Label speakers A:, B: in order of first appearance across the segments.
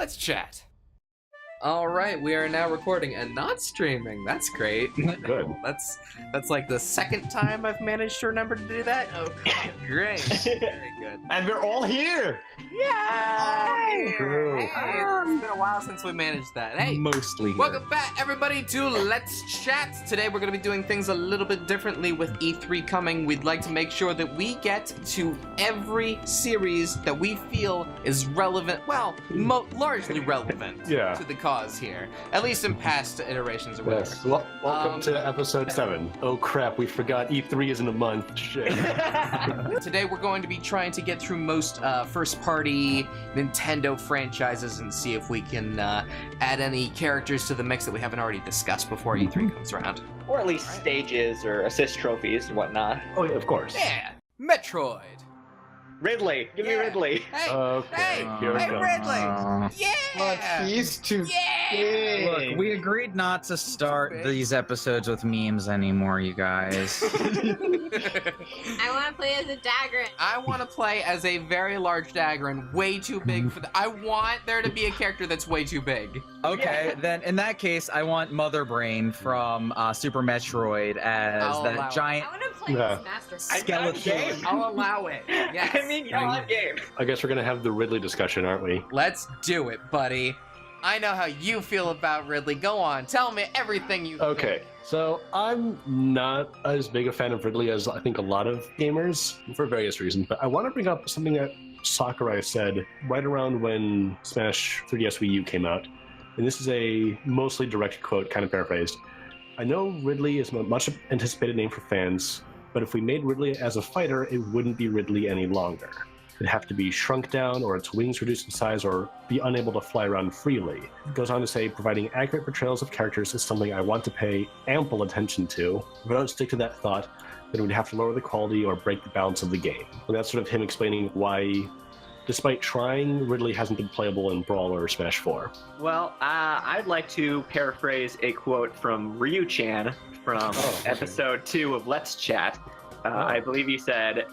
A: Let's chat. All right, we are now recording and not streaming. That's great.
B: Good.
A: That's like the second time I've managed to remember to do that. Oh, great. Very good.
B: And we're all here!
A: Yay!
B: True.
A: Hey, it's been a while since we managed that. Hey,
C: Mostly here.
A: welcome back, everybody, to Let's Chat. Today we're going to be doing things a little bit differently with E3 coming. We'd like to make sure that we get to every series that we feel is relevant, well, largely relevant to the cause here, at least in past iterations or whatever.
B: Yes. Welcome to episode 7. Oh crap, we forgot E3 is in a month. Shit.
A: Today we're going to be trying to get through most first-party Nintendo franchises and see if we can add any characters to the mix that we haven't already discussed before E3 comes around.
D: Or at least stages or assist trophies and whatnot.
B: Oh yeah, of course.
A: Yeah, Metroid.
D: Ridley, give me Ridley.
A: Hey,
B: Okay, here it
A: hey,
B: comes.
A: Ridley. Yeah.
C: He's too
A: Yeah.
C: Look, we agreed not to start these episodes with memes anymore, you guys.
E: I want to play as a dagger.
A: I want to play as a very large Daggerin, way too big for the. I want there to be a character that's way too big.
C: Okay, then in that case, I want Mother Brain from Super Metroid as
A: I'll allow
C: that
A: it.
C: giant
E: I want to play
B: Yeah.
E: as Master.
C: skeleton.
A: I'll allow it. Yes.
D: I mean, you're on game.
B: I guess we're gonna have the Ridley discussion, aren't we?
A: Let's do it, buddy. I know how you feel about Ridley. Go on, tell me everything you
B: Okay, so I'm not as big a fan of Ridley as I think a lot of gamers for various reasons, but I want to bring up something that Sakurai said right around when Smash 3DS Wii U came out. And this is a mostly direct quote, kind of paraphrased. I know Ridley is a much anticipated name for fans, but if we made Ridley as a fighter, it wouldn't be Ridley any longer. It'd have to be shrunk down, or its wings reduced in size, or be unable to fly around freely. It goes on to say, providing accurate portrayals of characters is something I want to pay ample attention to. If I don't stick to that thought, then we'd have to lower the quality or break the balance of the game. And that's sort of him explaining why, despite trying, Ridley hasn't been playable in Brawler or Smash 4.
D: Well, I'd like to paraphrase a quote from Ryu-chan from episode 2 of Let's Chat. I believe he said,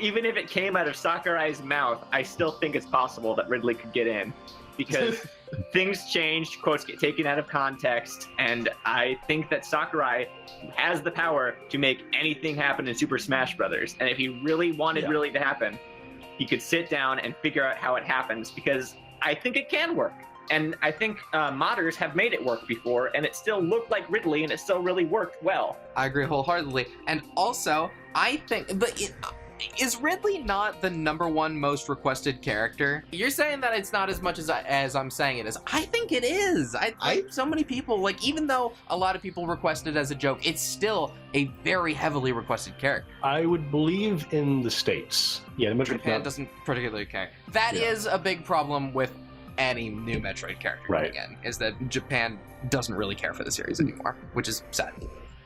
D: even if it came out of Sakurai's mouth, I still think it's possible that Ridley could get in. Because things changed, quotes get taken out of context, and I think that Sakurai has the power to make anything happen in Super Smash Bros. And if he really wanted Ridley to happen, he could sit down and figure out how it happens, because I think it can work. And I think modders have made it work before, and it still looked like Ridley, and it still really worked well.
A: I agree wholeheartedly. And also, I think, but is Ridley not the #1 most requested character? You're saying that it's not as much as I'm saying it is. I think it is. So many people, like, even though a lot of people request it as a joke, it's still a very heavily requested character.
B: I would believe in the States. Yeah,
A: Japan doesn't particularly care. That is a big problem with any new Metroid character coming in, is that Japan doesn't really care for the series anymore, which is sad.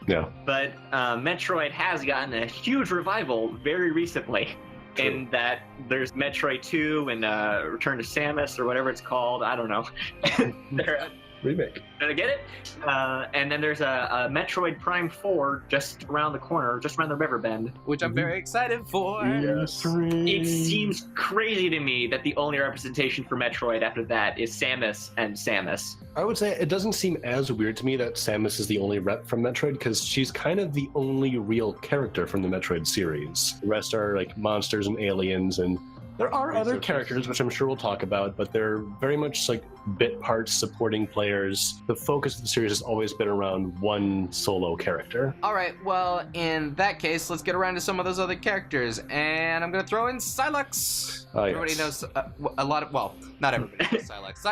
B: Yeah.
D: But Metroid has gotten a huge revival very recently.
B: True.
D: In that there's Metroid 2 and Return to Samus, or whatever it's called. I don't know.
B: Remake.
D: Did I get it? And then there's a Metroid Prime 4 just around the corner, just around the river bend.
A: Which I'm very excited for.
B: Yes.
D: It seems crazy to me that the only representation for Metroid after that is Samus and Samus.
B: I would say it doesn't seem as weird to me that Samus is the only rep from Metroid, because she's kind of the only real character from the Metroid series. The rest are like monsters and aliens, and there are other characters, which I'm sure we'll talk about, but they're very much like bit parts, supporting players. The focus of the series has always been around one solo character.
A: All right, well, in that case, let's get around to some of those other characters, and I'm going to throw in Sylex. Everybody knows a lot of, well, not everybody knows Sylex.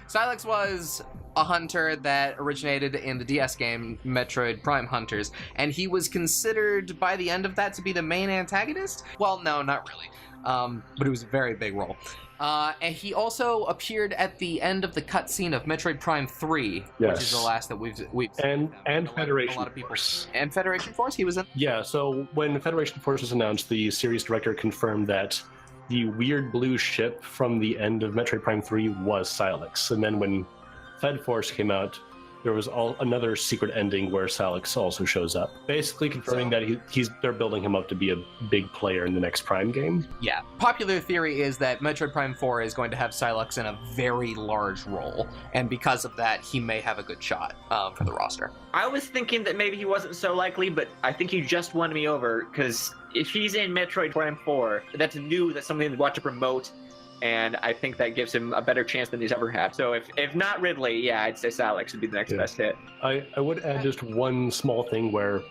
A: Sylex was a hunter that originated in the DS game Metroid Prime Hunters, and he was considered by the end of that to be the main antagonist. Well, no, not really. But it was a very big role. And he also appeared at the end of the cutscene of Metroid Prime 3, which is the last that we've seen.
B: And Federation
A: a lot of people.
B: Force.
A: And Federation Force, he was in.
B: Yeah, so when Federation Force was announced, the series director confirmed that the weird blue ship from the end of Metroid Prime 3 was Sylex. And then when Fed Force came out, there was another secret ending where Salix also shows up, basically confirming that they're building him up to be a big player in the next Prime game.
A: Yeah. Popular theory is that Metroid Prime 4 is going to have Salix in a very large role, and because of that, he may have a good shot for the roster.
D: I was thinking that maybe he wasn't so likely, but I think you just won me over, because if he's in Metroid Prime 4, that's new, that's something they want to promote, and I think that gives him a better chance than he's ever had. So if not Ridley, yeah, I'd say Salix would be the next best hit.
B: I would add just one small thing where,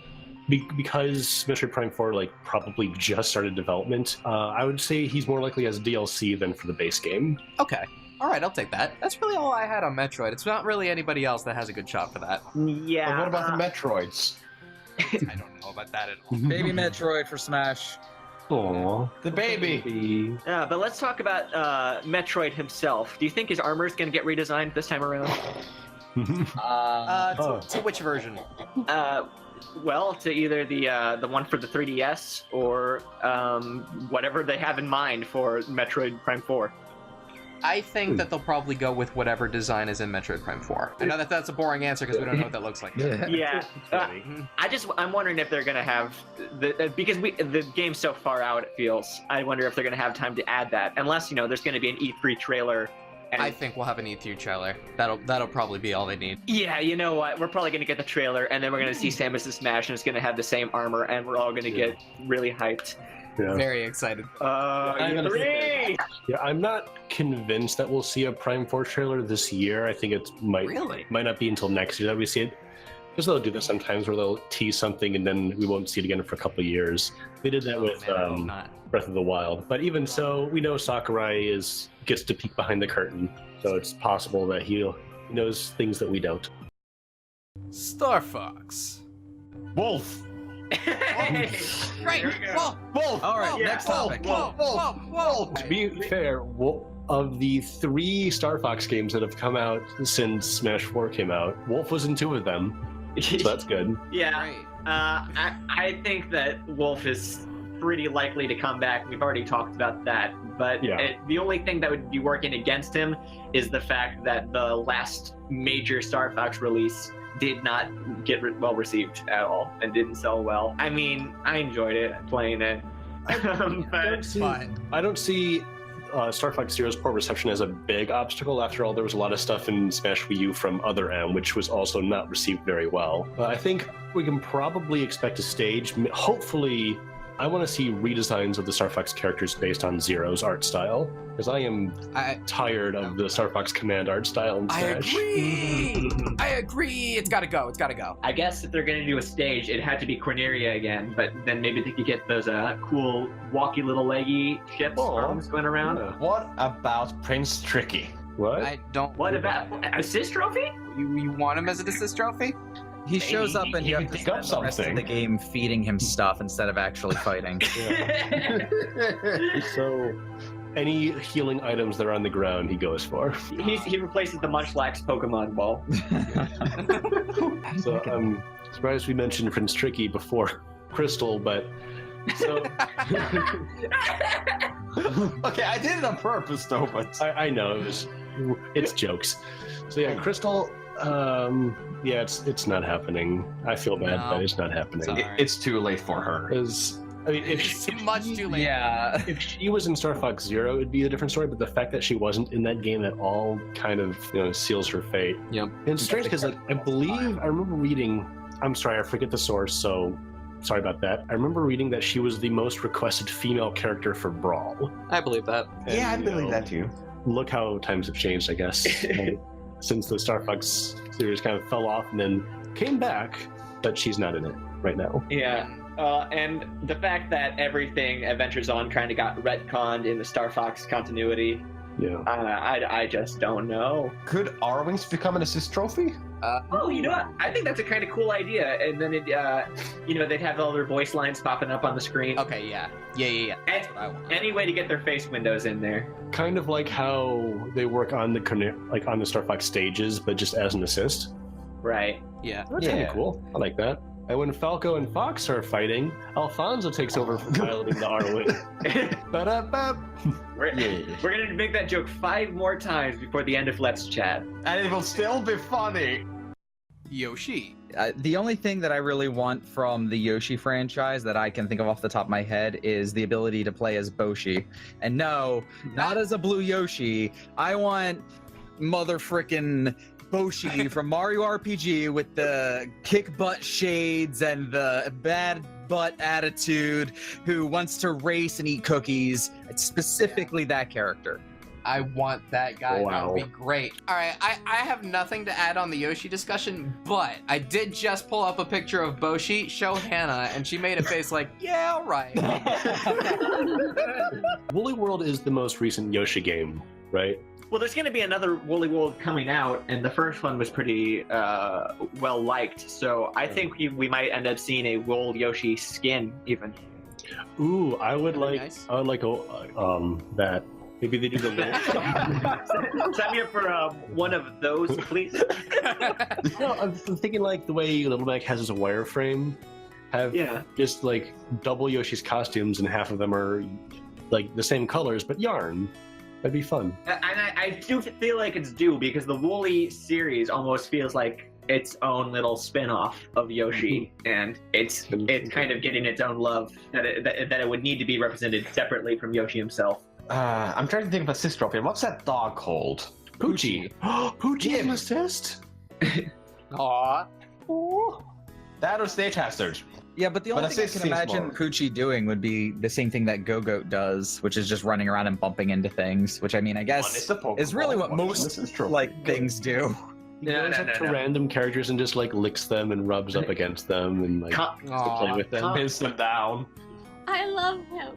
B: because Metroid Prime 4 probably just started development, I would say he's more likely as DLC than for the base game.
A: Okay. All right, I'll take that. That's really all I had on Metroid. It's not really anybody else that has a good shot for that.
D: Yeah.
F: But what about the Metroids?
A: I don't know about that at all.
C: Baby Metroid for Smash.
B: Aww.
F: The baby.
D: But let's talk about Metroid himself. Do you think his armor is going to get redesigned this time around?
A: To which version?
D: Well, to either the one for the 3DS or whatever they have in mind for Metroid Prime 4.
A: I think that they'll probably go with whatever design is in Metroid Prime 4. I know that that's a boring answer because we don't know what that looks like.
D: Yeah. I'm wondering if they're gonna have because the game's so far out, it feels. I wonder if they're gonna have time to add that, unless there's gonna be an E3 trailer. And
A: I think we'll have an E3 trailer. That'll probably be all they need.
D: Yeah, you know what? We're probably gonna get the trailer, and then we're gonna see Samus' Smash, and it's gonna have the same armor, and we're all gonna get really hyped.
B: Yeah.
A: Very excited.
D: E3!
B: Yeah, I'm not convinced that we'll see a Prime 4 trailer this year. I think it might not be until next year that we see it. Because they'll do this sometimes where they'll tease something and then we won't see it again for a couple of years. They did that with Breath of the Wild. But even so, we know Sakurai gets to peek behind the curtain. So it's possible that he knows things that we don't.
A: Star Fox.
F: Wolf.
A: Right. Wolf.
C: All right, next topic.
A: Wolf.
B: To be fair, of the 3 Star Fox games that have come out since Smash 4 came out, Wolf was in 2 of them. So that's good.
D: Yeah.
A: Right.
D: I think that Wolf is pretty likely to come back. We've already talked about that. But the only thing that would be working against him is the fact that the last major Star Fox release did not get well received at all and didn't sell well. I mean, I enjoyed it playing it.
B: I don't see Star Fox Zero's poor reception as a big obstacle. After all, there was a lot of stuff in Smash Wii U from Other M, which was also not received very well. I think we can probably expect a stage. Hopefully, I want to see redesigns of the Star Fox characters based on Zero's art style, because I am tired of the Star Fox Command art style in Smash.
A: I agree. It's gotta go.
D: I guess if they're going to do a stage, it had to be Corneria again, but then maybe they could get those cool walkie little leggy ships going around.
B: Yeah.
F: What about Prince Tricky?
B: What?
A: I don't.
D: What about assist trophy?
A: You want him as an assist trophy?
C: He shows up and you have to
F: pick up
C: spend the rest of the game feeding him stuff instead of actually fighting.
B: So, any healing items that are on the ground, he goes for.
D: He replaces the Munchlax Pokemon ball.
B: So I'm surprised we mentioned Prince Tricky before Crystal, but so
F: Okay, I did it on purpose though, but
B: I know it's jokes. So yeah, Crystal. It's not happening. I feel bad, but it's not happening.
F: it's too late for her.
A: It's much too late.
C: Yeah.
B: If she was in Star Fox Zero, it'd be a different story. But the fact that she wasn't in that game at all kind of seals her fate.
A: Yep.
B: And it's strange because I remember reading. I'm sorry, I forget the source, so sorry about that. I remember reading that she was the most requested female character for Brawl.
A: I believe that.
B: And,
F: I believe that too.
B: Look how times have changed, I guess. Since the Star Fox series kind of fell off and then came back, but she's not in it right now.
D: Yeah. And the fact that everything Adventures On kind of got retconned in the Star Fox continuity, I just don't know.
F: Could Arwings become an assist trophy?
D: You know what? I think that's a kind of cool idea. And then they'd have all their voice lines popping up on the screen.
A: Okay, yeah. That's what I want.
D: Any way to get their face windows in there.
B: Kind of like how they work on the Star Fox stages, but just as an assist.
D: Right.
A: Yeah.
B: That's kind of cool. I like that. And when Falco and Fox are fighting, Alfonso takes over for piloting the Arwing.
D: We're going to make that joke 5 more times before the end of Let's Chat.
F: And it will still be funny.
A: Yoshi.
C: The only thing that I really want from the Yoshi franchise that I can think of off the top of my head is the ability to play as Boshi. And no, not as a blue Yoshi. I want mother frickin' Boshi from Mario RPG with the kick butt shades and the bad butt attitude who wants to race and eat cookies. It's specifically that character.
A: I want that guy.
B: Wow.
A: That would be great. All right, I have nothing to add on the Yoshi discussion, but I did just pull up a picture of Boshi, show Hannah, and she made a face like, yeah, all right.
B: Woolly World is the most recent Yoshi game, right?
D: Well, there's going to be another Woolly World coming out, and the first one was pretty well liked. So I think we might end up seeing a Wool Yoshi skin even.
B: Ooh, I would like
A: Nice.
B: that. Maybe they do the little.
D: Sign me up for one of those, please.
B: No, I'm thinking like the way Little Mac has his wireframe. Have just like double Yoshi's costumes, and half of them are like the same colors but yarn. That'd be fun.
D: And I do feel like it's due because the Woolly series almost feels like its own little spin-off of Yoshi, and it's kind of getting its own love that it would need to be represented separately from Yoshi himself.
F: I'm trying to think of a assist trophy. What's that dog called?
B: Poochie. Poochie is an assist?
A: Aw.
F: That or Stage Hazard.
C: Yeah, but the only thing I
F: assist
C: can
F: seems
C: imagine
F: more.
C: Poochie doing would be the same thing that Go-Goat does, which is just running around and bumping into things, which I mean, I guess is really what most like things do.
B: He goes up to random characters and just like licks them and rubs up against them and like to play with them.
F: Pins them down.
E: I love him.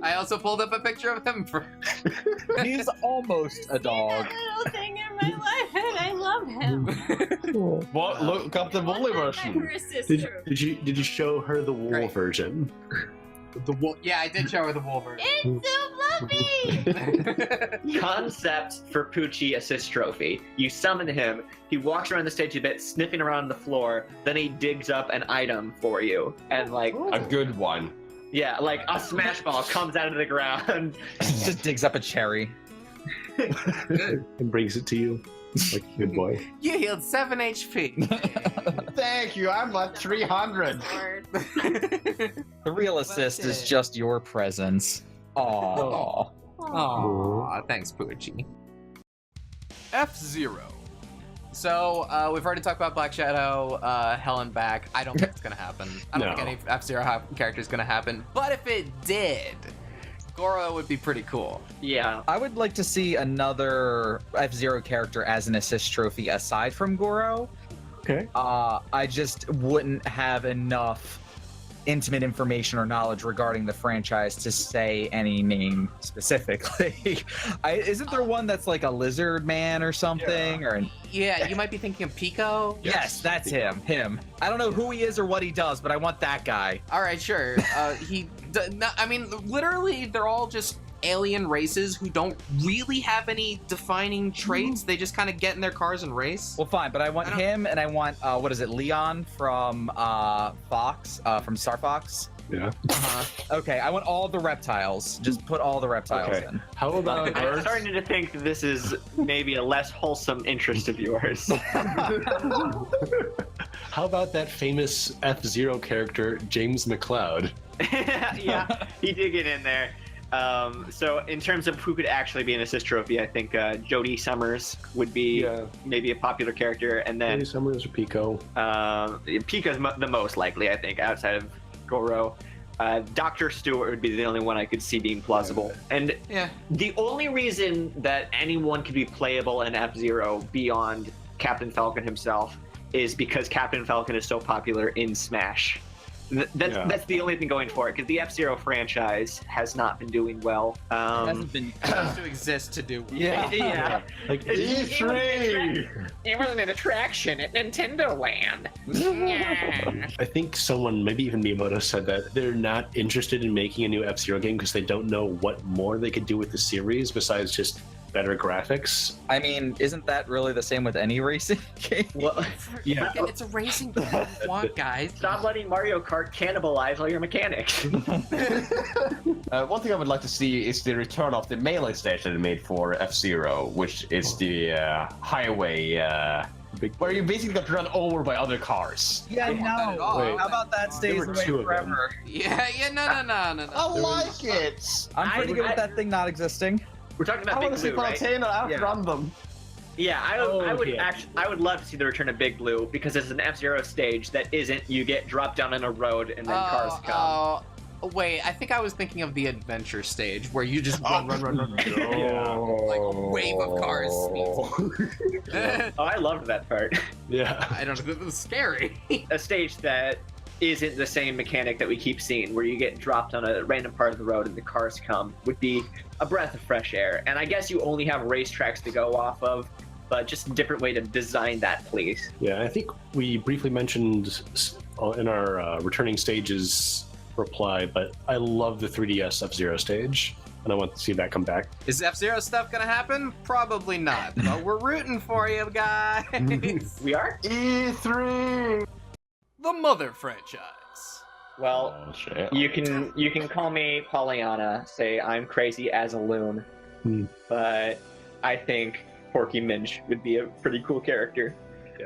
A: I also pulled up a picture of him for.
C: He's almost a dog.
E: That little thing in my life, and I love him.
F: What? Look up the Woolly version.
B: Did you show her the wool
A: Great.
B: version?
A: The wool. Yeah, I did show her the wool version.
E: It's so fluffy.
D: Concept for Poochie assist trophy. You summon him, he walks around the stage a bit, sniffing around the floor, then he digs up an item for you. And like
F: A good one.
D: yeah, like a smash ball comes out of the ground.
C: Just digs up a cherry.
B: And brings it to you. Like, good boy.
A: You healed 7 HP.
F: Thank you. I'm at 300.
E: Lord.
C: The real assist is just your presence. Aww.
A: Aw, thanks, Poochie. FZero. So, we've already talked about Black Shadow, Hell and Back. I don't think it's gonna happen. I don't think any F-Zero character is gonna happen. But if it did, Goro would be pretty cool.
D: Yeah.
C: I would like to see another F-Zero character as an assist trophy aside from Goro.
B: Okay.
C: I just wouldn't have enough intimate information or knowledge regarding the franchise to say any name specifically. Isn't there one that's like a lizard man or something?
B: Yeah.
C: Or
A: Yeah, you might be thinking of Pico.
C: yes, that's him. I don't know who he is or what he does, but I want that guy.
A: All right, sure. I mean, literally, they're all just alien races who don't really have any defining traits. They just kind of get in their cars and race.
C: Well, fine, but I want him, and I want Leon from Fox, from Star Fox.
B: Yeah.
C: Okay, I want all the reptiles. Just put all the reptiles in.
B: How about
D: I'm starting to think this is maybe a less wholesome interest of yours.
B: how about that famous F-Zero character, James McCloud?
D: Yeah, he did get in there. So in terms of who could actually be an assist trophy, I think Jodie Summers would be maybe a popular character, and then
B: Jodie Summers or Pico.
D: Pico's the most likely, I think, outside of Goro. Dr. Stewart would be the only one I could see being plausible. And the only reason that anyone could be playable in F-Zero beyond Captain Falcon himself is because Captain Falcon is so popular in Smash. That's the only thing going for it, because the F-Zero franchise has not been doing well.
C: It hasn't been
A: to exist to do.
D: Yeah.
B: Like
F: E3!
D: It was an attraction at Nintendo Land.
B: I think someone, maybe even Miyamoto, said that they're not interested in making a new F-Zero game because they don't know what more they could do with the series besides just better graphics.
C: I mean, isn't that really the same with any racing game?
D: Well,
B: Yeah.
A: It's a racing game. What do you want, guys?
D: stop letting Mario Kart cannibalize all your mechanics.
F: One thing I would like to see is the return of the melee stage that they made for F-Zero, which is the highway where you basically got run over by other cars.
C: Yeah,
A: want that at all.
C: no.
B: Wait.
C: How about that stays
B: were
C: away
B: two of them.
C: forever?
A: Yeah, no.
F: I like it.
C: I'm pretty good with that thing not existing.
D: We're talking
F: I
D: about
F: want
D: Big
F: to see
D: Blue, right?
F: Falshane outrun them.
D: Yeah, I would
B: yeah.
D: actually, I would love to see the return of Big Blue because it's an F-Zero stage that isn't you get dropped down in a road and then cars come.
A: Wait, I think I was thinking of the adventure stage where you just run.
B: Yeah.
A: Like a wave of cars.
D: Oh, I loved that part.
B: Yeah.
A: I don't know, it was scary.
D: A stage that isn't the same mechanic that we keep seeing, where you get dropped on a random part of the road and the cars come, would be a breath of fresh air. And I guess you only have racetracks to go off of, but just a different way to design that place.
B: Yeah, I think we briefly mentioned in our returning stages reply, but I love the 3DS F-Zero stage, and I want to see that come back.
A: Is F-Zero stuff gonna happen? Probably not, but we're rooting for you guys.
D: We are?
F: E3.
A: The Mother franchise.
D: Well,
F: Oh, shit.
D: you can call me Pollyanna, say I'm crazy as a loon, but I think Porky Minge would be a pretty cool character.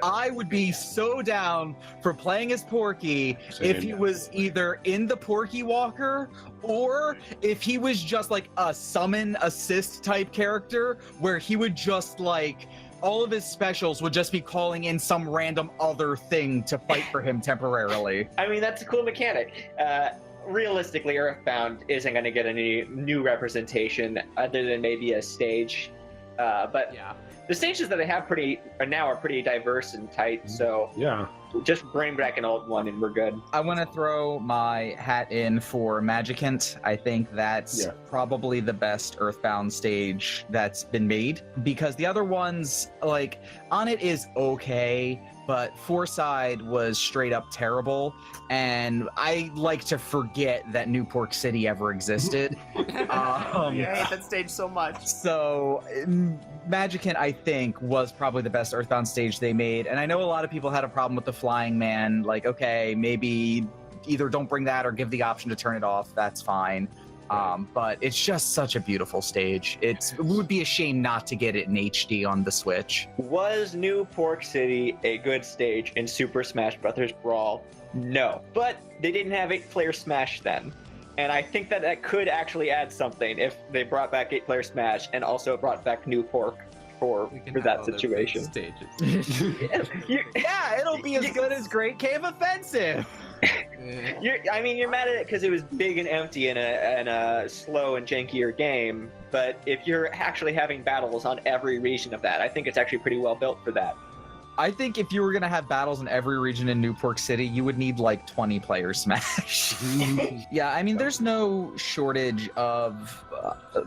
C: I would be so down for playing as Porky if he was either in the Porky Walker or if he was just like a summon assist type character where he would just like all of his specials would just be calling in some random other thing to fight for him temporarily.
D: I mean, that's a cool mechanic. Realistically, Earthbound isn't going to get any new representation other than maybe a stage. But
A: Yeah.
D: the stages that they have are pretty diverse and tight, so
B: Yeah.
D: just bring back an old one and we're good.
C: I want to throw my hat in for Magicant. I think that's probably the best Earthbound stage that's been made because the other ones, like, On It is okay, but Fourside was straight up terrible, and I like to forget that New Pork City ever existed.
A: I hate that stage so much.
C: So Magicant, I think, was probably the best Earthbound stage they made, and I know a lot of people had a problem with the Flying Man. Like, okay, maybe either don't bring that or give the option to turn it off. That's fine. But it's just such a beautiful stage. It would be a shame not to get it in HD on the Switch.
D: Was New Pork City a good stage in Super Smash Bros. Brawl? No. But they didn't have 8-player Smash then. And I think that could actually add something if they brought back 8-player Smash and also brought back New Pork for that situation.
C: Yeah, it'll be as good as Great Cave Offensive.
D: You're mad at it because it was big and empty in a slow and jankier game, but if you're actually having battles on every region of that, I think it's actually pretty well built for that.
C: I think if you were going to have battles in every region in New Pork City, you would need like 20-player Smash. Yeah, I mean, there's no shortage of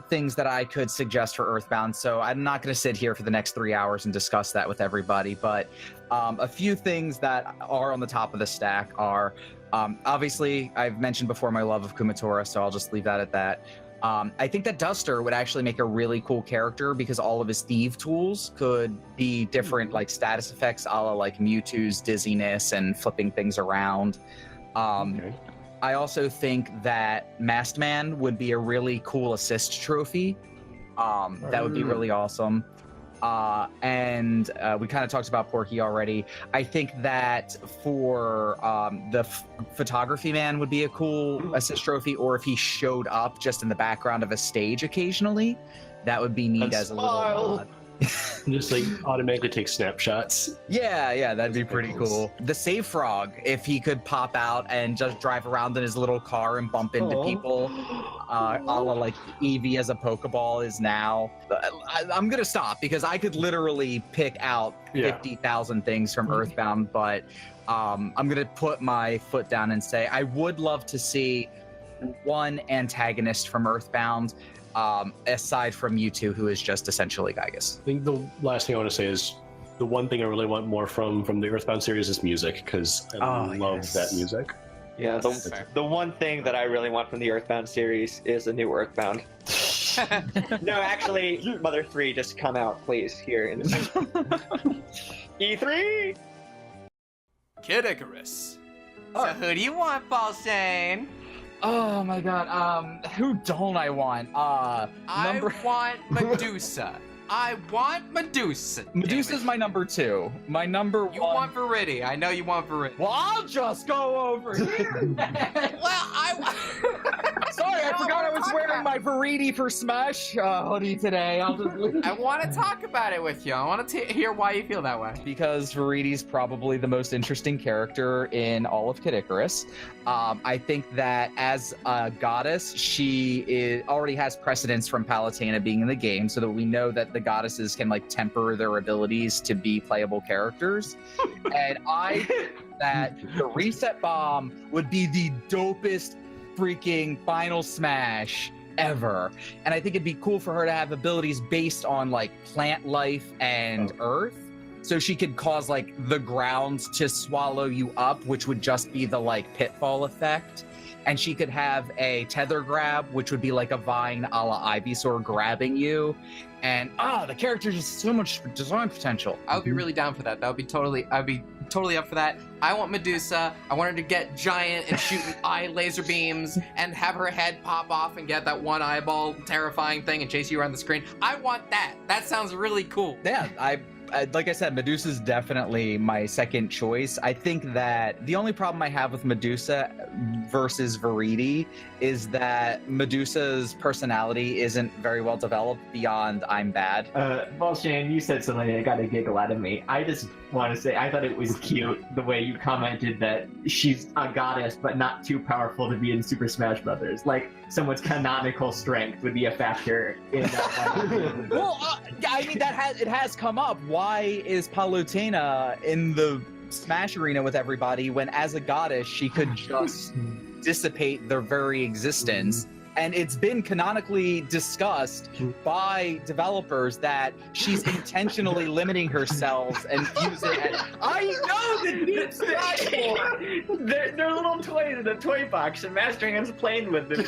C: things that I could suggest for Earthbound, so I'm not going to sit here for the next 3 hours and discuss that with everybody, but a few things that are on the top of the stack are, obviously, I've mentioned before my love of Kumatora, so I'll just leave that at that. I think that Duster would actually make a really cool character because all of his thief tools could be different, like status effects, a la like Mewtwo's dizziness and flipping things around. I also think that Masked Man would be a really cool assist trophy. That would be really awesome. And we kind of talked about Porky already. I think that for the photography man would be a cool assist trophy, or if he showed up just in the background of a stage occasionally, that would be neat as a little nod.
B: Just like automatically take snapshots.
C: Yeah, that'd be pretty cool. The Save Frog, if he could pop out and just drive around in his little car and bump into people, a la like Eevee as a Pokeball is now. I'm gonna stop because I could literally pick out 50,000 things from Earthbound, but I'm gonna put my foot down and say I would love to see one antagonist from Earthbound. Aside from Mewtwo, who is just essentially Gygus.
B: I think the last thing I want to say is the one thing I really want more from the Earthbound series is music, because I love that music.
D: Yeah, the one thing that I really want from the Earthbound series is a new Earthbound. No, actually, Mother 3, just come out, please, here in E3!
A: Kid Icarus. So who do you want, Falshane?
C: Oh my god, who don't I want?
A: I want Medusa. I want Medusa.
C: Medusa's my number 2. My number 1.
A: You want Viridi. I know you want Viridi.
C: Well, I'll just go over here. Sorry, I forgot I was wearing my Viridi for Smash hoodie today. I'll just leave.
A: I want to talk about it with you. I want to hear why you feel that way.
C: Because Viridi's probably the most interesting character in all of Kid Icarus. I think that as a goddess, she already has precedence from Palutena being in the game, so that we know that the goddesses can like temper their abilities to be playable characters. And I think that the reset bomb would be the dopest freaking final smash ever. And I think it'd be cool for her to have abilities based on like plant life and earth. So she could cause like the ground to swallow you up, which would just be the like pitfall effect. And she could have a tether grab, which would be like a vine a la Ivysaur grabbing you. And the character just so much design potential.
A: I would be really down for that. I'd be totally up for that. I want Medusa. I want her to get giant and shoot eye laser beams and have her head pop off and get that one eyeball terrifying thing and chase you around the screen. I want that. That sounds really cool.
C: Yeah, I like I said, Medusa's definitely my second choice. I think that the only problem I have with Medusa versus Viridi is that Medusa's personality isn't very well developed beyond I'm bad.
D: Falshane, you said something that got a giggle out of me. I just want to say I thought it was cute the way you commented that she's a goddess but not too powerful to be in Super Smash Brothers. Like someone's canonical strength would be a factor in that.
C: Well, I mean it has come up. Why is Palutena in the Smash arena with everybody when as a goddess she could just dissipate their very existence? And it's been canonically discussed by developers that she's intentionally limiting herself and using it. I know the deep side.
D: They're little toys in a toy box, and Master Hand's playing with them.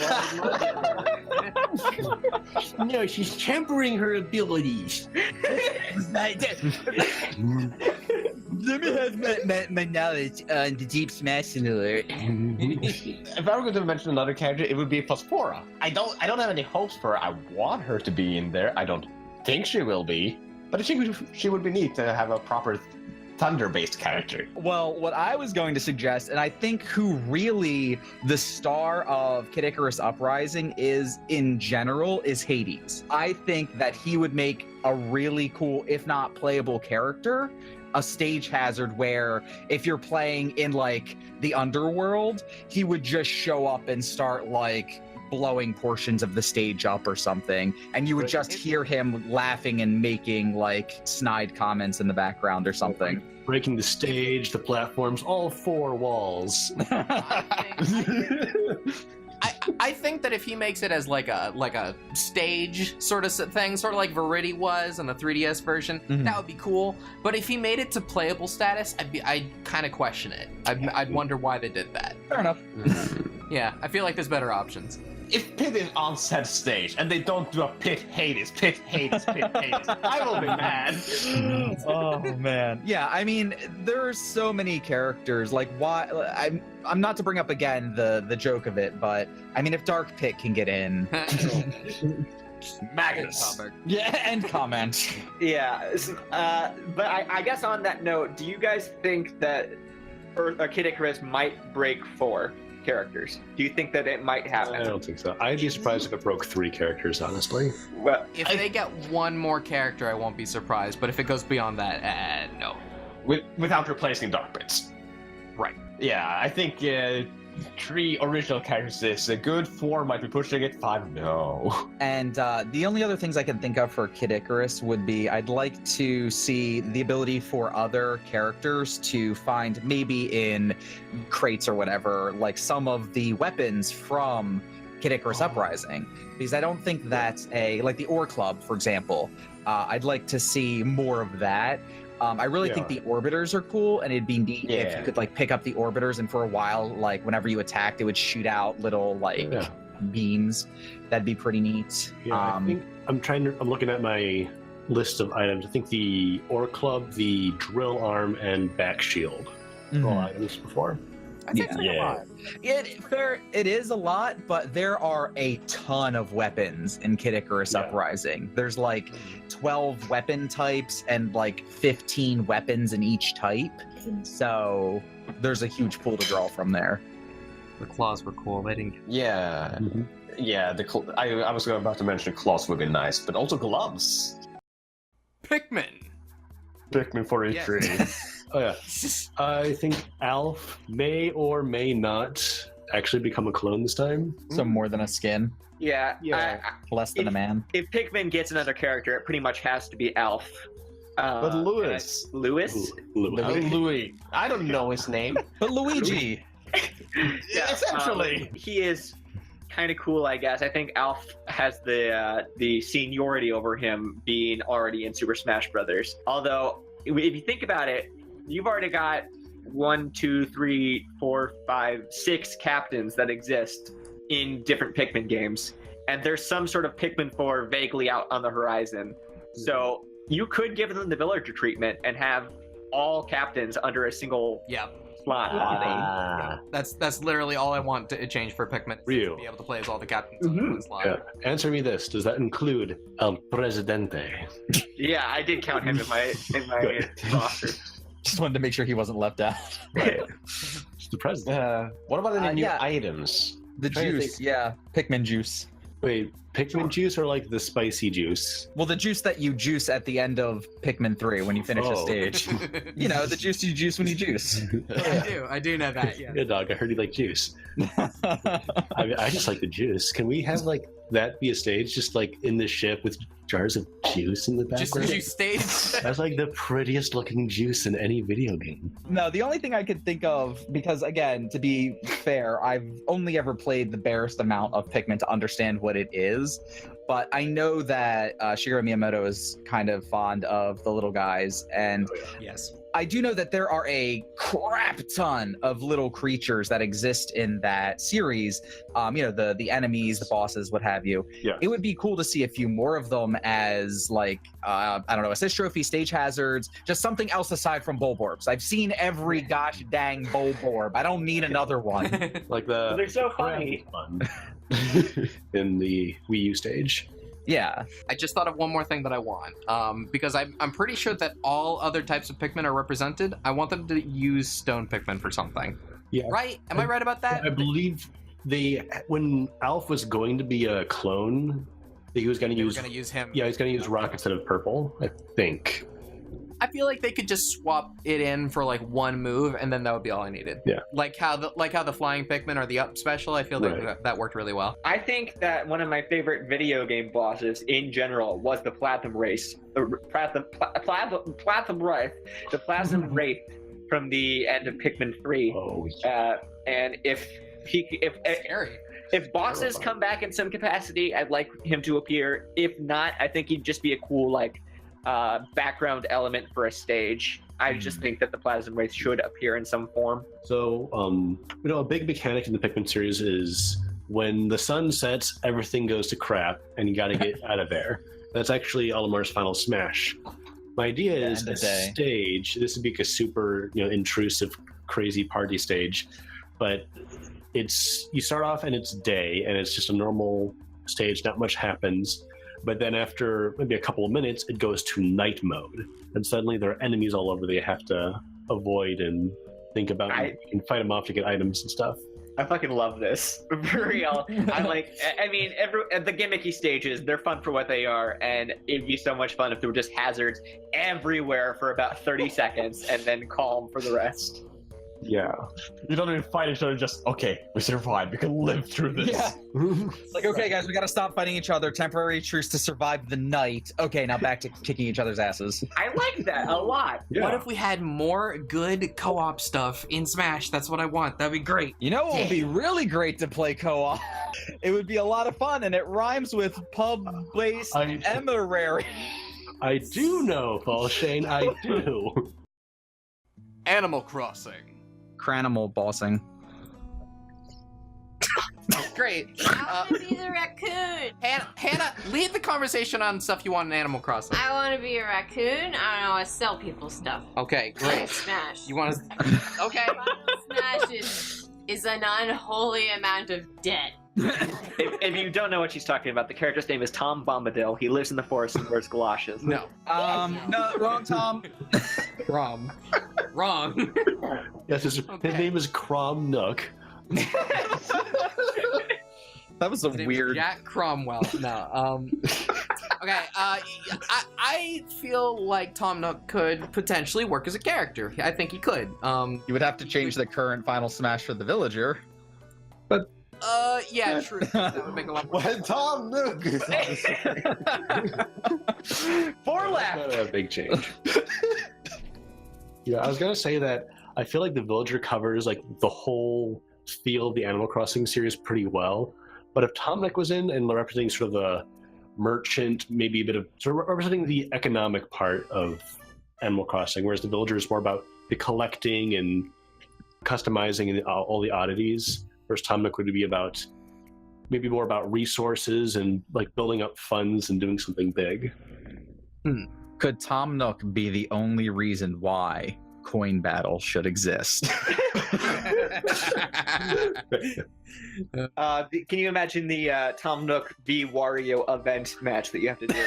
B: No, she's tempering her abilities.
C: Let me have my knowledge on the Deep Smash alert.
F: If I were going to mention another character, it would be Phosphora. I don't have any hopes for her. I want her to be in there. I don't think she will be, but I think she would be neat to have a proper thunder-based character.
C: Well, what I was going to suggest, and I think who really the star of Kid Icarus Uprising is in general, is Hades. I think that he would make a really cool, if not playable character, a stage hazard where if you're playing in like the underworld, he would just show up and start like blowing portions of the stage up or something, and you would just hear him laughing and making like snide comments in the background or something.
B: Breaking the stage, the platforms, all four walls.
A: I think that if he makes it as like a stage sort of thing, sort of like Viridi was in the 3DS version, that would be cool. But if he made it to playable status, I'd kind of question it. I'd wonder why they did that.
C: Fair enough.
A: Yeah, I feel like there's better options.
F: If Pit is on said stage and they don't do a Pit Hades, I will be mad.
C: Oh man. Yeah, I mean, there's so many characters. Like, why? I'm not to bring up again the joke of it, but I mean, if Dark Pit can get in.
F: Magnus.
C: Yeah, end comment.
D: Yeah, but I guess on that note, do you guys think that Kid Icarus might break 4 characters? Do you think that it might happen?
B: I don't think so. I'd be surprised if it broke 3 characters, honestly.
D: Well,
A: if they get one more character, I won't be surprised. But if it goes beyond that, no.
F: Without replacing Dark Pits.
A: Right.
F: Yeah, I think 3 original characters is a good. 4 might be pushing it. 5, no.
C: And the only other things I can think of for Kid Icarus would be I'd like to see the ability for other characters to find, maybe in crates or whatever, like some of the weapons from Kid Icarus Uprising. Because I don't think that's like the Ore Club, for example. I'd like to see more of that. I really think the orbiters are cool, and it'd be neat if you could like pick up the orbiters, and for a while, like whenever you attacked, it would shoot out little like beams. That'd be pretty neat.
B: Yeah, I think I'm looking at my list of items. I think the Ore Club, the drill arm, and back shield are all items before.
A: That's actually a lot.
C: It is a lot, but there are a ton of weapons in Kid Icarus Uprising. There's like 12 weapon types and like 15 weapons in each type. So there's a huge pool to draw from there.
G: The claws were cool. They didn't.
F: Yeah. Yeah, I was about to mention claws would be nice, but also gloves.
A: Pikmin.
B: Pikmin 43.
A: Yes.
B: Oh yeah. I think Alf may or may not actually become a clone this time.
C: So more than a skin,
D: Yeah.
C: less than a man.
D: If Pikmin gets another character, it pretty much has to be Alf.
F: But Louis.
D: Louis?
F: Louis. I don't know his name.
C: But Luigi.
D: Yeah,
F: essentially.
D: He is kind of cool, I guess. I think Alf has the seniority over him being already in Super Smash Brothers. Although, if you think about it, you've already got 1, 2, 3, 4, 5, 6 captains that exist in different Pikmin games, and there's some sort of Pikmin 4 vaguely out on the horizon. So you could give them the villager treatment and have all captains under a single slot.
A: That's literally all I want to change for Pikmin.
B: Ryu.
A: To be able to play as all the captains on one slot.
B: Yeah. Answer me this: does that include El Presidente?
D: Yeah, I did count him in my roster.
C: Just wanted to make sure he wasn't left out.
B: Right. It's the president.
F: What about any new
C: yeah.
F: items?
C: The juice, Pikmin juice.
B: Wait, Pikmin juice or like the spicy juice?
C: Well, the juice that you juice at the end of Pikmin 3 when you finish a stage. You know, the juice you juice when you juice.
A: I do know that, yeah.
B: Yeah, dog, I heard you like juice. I just like the juice. Can we have like that be a stage just like in the ship with jars of juice in the background?
A: Just juice stage?
B: That's like the prettiest looking juice in any video game.
C: No, the only thing I could think of, because again, to be fair, I've only ever played the barest amount of Pikmin to understand what it is. But I know that Shigeru Miyamoto is kind of fond of the little guys, and
A: Yes.
C: I do know that there are a crap ton of little creatures that exist in that series. You know, the enemies, the bosses, what have you.
B: Yeah.
C: It would be cool to see a few more of them as like, I don't know, assist trophy, stage hazards, just something else aside from Bulborbs. I've seen every gosh dang Bulborb. I don't need another one.
B: Like
D: They're so funny.
B: In the Wii U stage.
C: Yeah.
A: I just thought of one more thing that I want. Because I'm pretty sure that all other types of Pikmin are represented. I want them to use Stone Pikmin for something.
B: Yeah.
A: Right? Am I right about that?
B: I believe when Alf was going to be a clone, he was going to use
A: him.
B: Yeah, he's going to use rock instead of purple, I think.
A: I feel like they could just swap it in for like one move, and then that would be all I needed.
B: Yeah.
A: Like how the flying Pikmin or the up special. I feel like that worked really well.
D: I think that one of my favorite video game bosses in general was the Platinum Wraith, the Platinum Wraith from the end of Pikmin 3.
B: Oh,
D: and if
A: Scary.
D: if bosses come back in some capacity, I'd like him to appear. If not, I think he'd just be a cool like background element for a stage. I just think that the Plasma Wraith should appear in some form.
B: So, you know, a big mechanic in the Pikmin series is when the sun sets, everything goes to crap, and you got to get out of there. That's actually Olimar's final smash. My idea is a stage. This would be like a super, you know, intrusive, crazy party stage, but you start off and it's day, and it's just a normal stage. Not much happens. But then after maybe a couple of minutes, it goes to night mode. And suddenly there are enemies all over that you have to avoid and think about. You can fight them off to get items and stuff.
D: I fucking love this. For real. I mean, the gimmicky stages, they're fun for what they are. And it'd be so much fun if there were just hazards everywhere for about 30 seconds and then calm for the rest.
B: Yeah.
F: You don't even fight each other, just, okay, we survived. We can live through this.
C: Yeah. It's like, okay, guys, we got to stop fighting each other. Temporary truce to survive the night. Okay, now back to kicking each other's asses.
D: I like that a lot.
B: Yeah.
A: What if we had more good co-op stuff in Smash? That's what I want. That'd be great.
C: You know what would be really great to play co-op? It would be a lot of fun, and it rhymes with pub-based emerary.
B: I do know, Falshane, I do.
A: Animal Crossing.
C: Cranimal bossing.
A: great.
E: I want to be the raccoon.
A: Hannah, lead the conversation on stuff you want in Animal Crossing.
E: I want to be a raccoon. I want to sell people stuff.
A: Okay, great.
E: Smash.
A: You want to? Okay.
E: Smash is an unholy amount of debt.
D: If you don't know what she's talking about, the character's name is Tom Bombadil. He lives in the forest and wears galoshes.
A: No.
C: No, wrong, Tom.
A: Wrong.
B: Yes, his name is Crom Nook.
C: That was a
A: His name is
C: weird.
A: Jack Cromwell. No. Okay. I feel like Tom Nook could potentially work as a character. I think he could.
C: You would have to change the current Final Smash for the villager.
A: Yeah, true. That would make a lot more
F: When
A: sense.
F: Tom Nook is
D: Four left.
B: Not a big change. Yeah, I was gonna say that I feel like the villager covers like the whole feel of the Animal Crossing series pretty well. But if Tom Nook was in and representing sort of the merchant, maybe a bit of sort of representing the economic part of Animal Crossing, whereas the villager is more about the collecting and customizing and all the oddities. Whereas Tom Nook would be about maybe more about resources and like building up funds and doing something big.
C: Could Tom Nook be the only reason why coin battle should exist?
D: Can you imagine the Tom Nook v Wario event match that you have to do?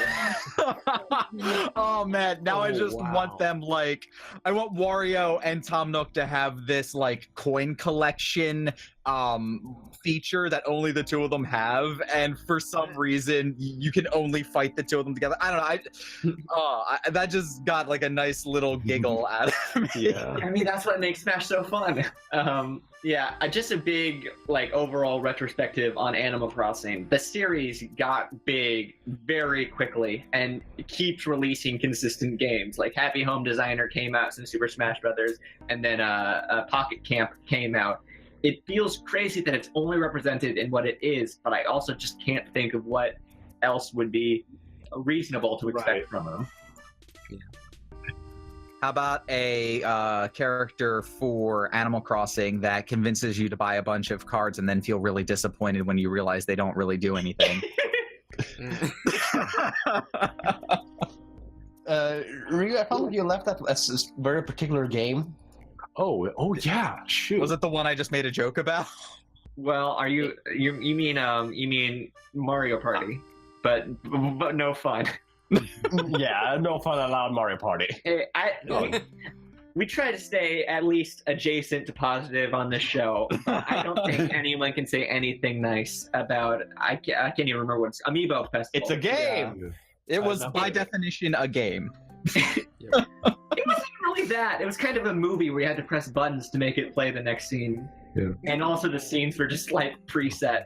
C: Oh man, now I just want them like I want Wario and Tom Nook to have this like coin collection feature that only the two of them have, and for some reason you can only fight the two of them together. I don't know. That just got like a nice little giggle out of me.
B: Yeah.
D: I mean, that's what makes Smash so fun. Yeah, just a big like overall retrospective on Animal Crossing. The series got big very quickly and keeps releasing consistent games. Like Happy Home Designer came out since Super Smash Brothers, and then Pocket Camp came out. It feels crazy that it's only represented in what it is, but I also just can't think of what else would be reasonable to expect from them.
C: How about a character for Animal Crossing that convinces you to buy a bunch of cards and then feel really disappointed when you realize they don't really do anything?
F: Ryu, I found you left that as a very particular game.
B: Oh yeah, shoot.
C: Was it the one I just made a joke about?
D: Well, you mean Mario Party, but no fun.
F: Yeah, no fun allowed Mario Party.
D: We try to stay at least adjacent to positive on this show. I don't think anyone can say anything nice about. I can't even remember what's Amiibo Festival.
F: It's a game.
C: Yeah. It was by definition a game.
D: It wasn't really that. It was kind of a movie where you had to press buttons to make it play the next scene.
B: Yeah.
D: And also the scenes were just like preset,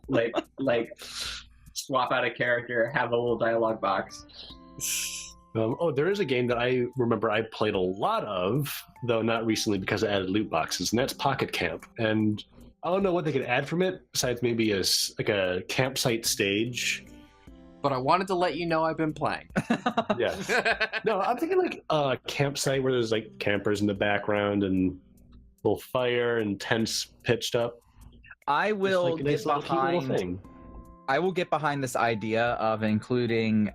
D: like swap out a character, have a little dialogue box.
B: There is a game that I remember I played a lot of, though not recently because it added loot boxes, and that's Pocket Camp. And I don't know what they could add from it besides maybe like a campsite stage.
A: But I wanted to let you know I've been playing.
B: Yes. No, I'm thinking like a campsite where there's like campers in the background and a little fire and tents pitched up.
C: I will
B: Just like a nice
C: get
B: little cute little
C: behind.
B: thing.
C: I will get behind this idea of including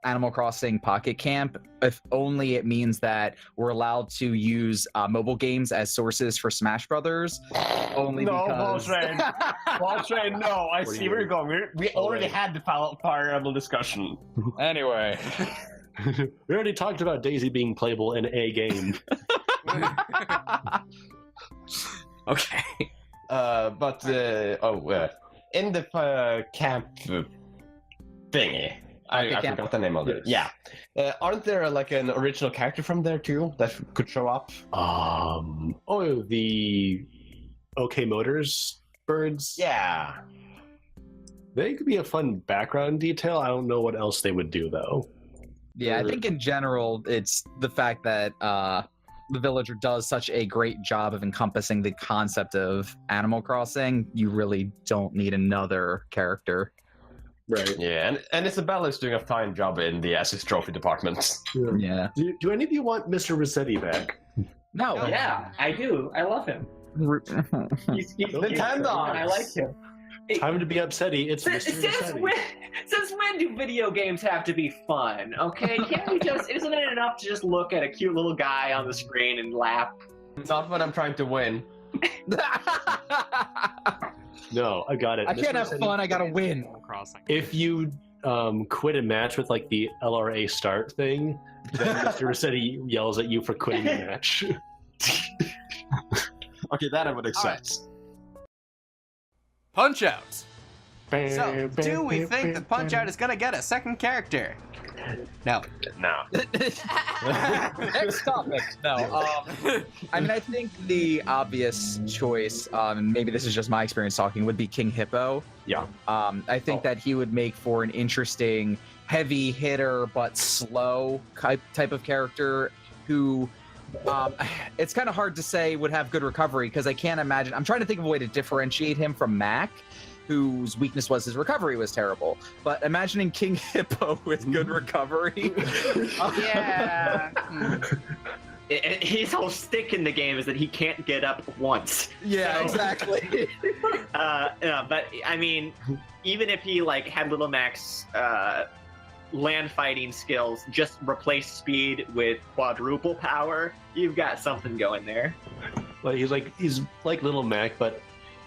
C: Animal Crossing Pocket Camp, if only it means that we're allowed to use mobile games as sources for Smash Brothers. Only because...
F: Falshane, no. I see where you're going. We already had the Fire Emblem discussion.
C: Anyway.
B: We already talked about Daisy being playable in a game.
A: Okay.
F: In the camp thingy, I forgot the name of it. Yeah. Aren't there like an original character from there too that could show up?
B: The OK Motors birds?
F: Yeah.
B: They could be a fun background detail. I don't know what else they would do though.
C: Yeah, I think in general, it's the fact that the villager does such a great job of encompassing the concept of Animal Crossing. You really don't need another character.
B: Right.
F: Yeah, and Isabella is doing a fine job in the Assist Trophy department.
C: Yeah.
B: Do any of you want Mr. Rossetti back?
C: No.
D: Yeah, I do. I love him. He's
F: Nintendo.
D: I like him.
B: Time to be upsetty. It's Mr.
D: Since
B: Upsetty.
D: since when do video games have to be fun? Okay, can't we just? Isn't it enough to just look at a cute little guy on the screen and laugh?
F: Not when I'm trying to win.
B: No, I got it.
C: I can't
B: Mr.
C: have
B: Upsetty,
C: fun. I gotta win.
G: Crossing.
B: If you quit a match with like the LRA start thing, then Mr. Rossetti yells at you for quitting the match.
F: Okay, that I would accept.
A: Punch-Out. So, do we think that Punch-Out is gonna get a second character? No.
F: No.
C: Next topic. No. I mean, I think the obvious choice, maybe this is just my experience talking, would be King Hippo.
B: Yeah.
C: I think that he would make for an interesting heavy hitter but slow type of character who it's kind of hard to say would have good recovery because I can't imagine. I'm trying to think of a way to differentiate him from Mac, whose weakness was his recovery was terrible. But imagining King Hippo with good recovery.
A: Yeah.
D: His whole stick in the game is that he can't get up once.
C: Yeah,
D: So-
C: exactly.
D: But I mean, even if he like had Little Mac's land fighting skills, just replace speed with quadruple power, you've got something going there.
B: Like he's like Little Mac, but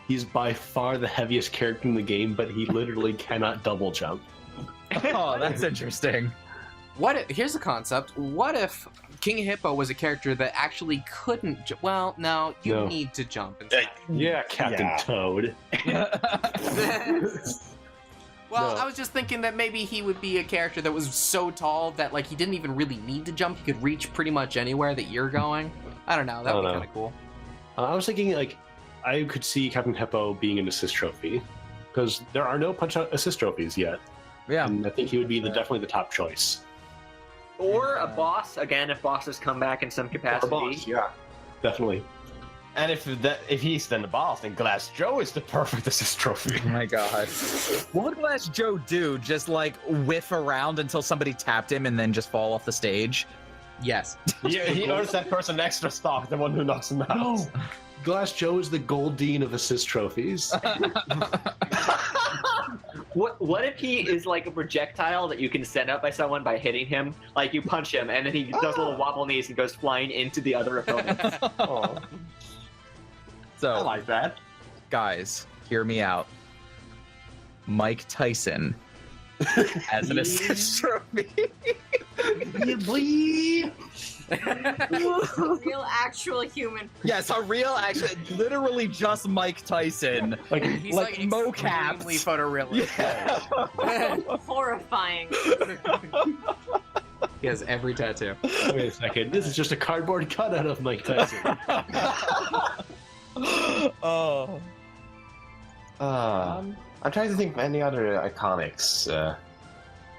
B: he's by far the heaviest character in the game, but he literally cannot double jump.
C: Oh, that's interesting.
A: Here's a concept. What if King Hippo was a character that actually couldn't well, no, you
B: No.
A: need to jump inside.
B: Yeah, Captain
F: Yeah.
B: Toad.
A: Well,
B: No.
A: I was just thinking that maybe he would be a character that was so tall that like he didn't even really need to jump. He could reach pretty much anywhere that you're going. I don't know. That would be kind of cool.
B: I was thinking like I could see Captain Hippo being an assist trophy because there are no Punch-Out assist trophies yet.
C: Yeah.
B: And I think he would be definitely the top choice.
D: Or a boss, again, if bosses come back in some capacity.
B: Or boss, yeah, definitely.
F: And if he's then the boss, then Glass Joe is the perfect assist trophy.
C: Oh my god. What would Glass Joe do? Just like whiff around until somebody tapped him and then just fall off the stage?
A: Yes.
F: He earns that person extra stock, the one who knocks him out.
B: No, Glass Joe is the gold dean of assist trophies.
D: What if he is like a projectile that you can send up by someone by hitting him? Like you punch him and then he does a little wobble knees and goes flying into the other opponent.
F: Oh, I
C: So,
F: like that.
C: guys, hear me out. Mike Tyson as an assist trophy.
E: Real actual human.
C: Yes, a real, actually, literally just Mike Tyson.
B: Like,
A: He's
C: Like mocap.
A: extremely photorealistic.
C: Yeah.
E: Horrifying.
A: He has every tattoo.
B: wait a second, this is just a cardboard cutout of Mike Tyson.
C: Oh.
F: I'm trying to think of any other iconics.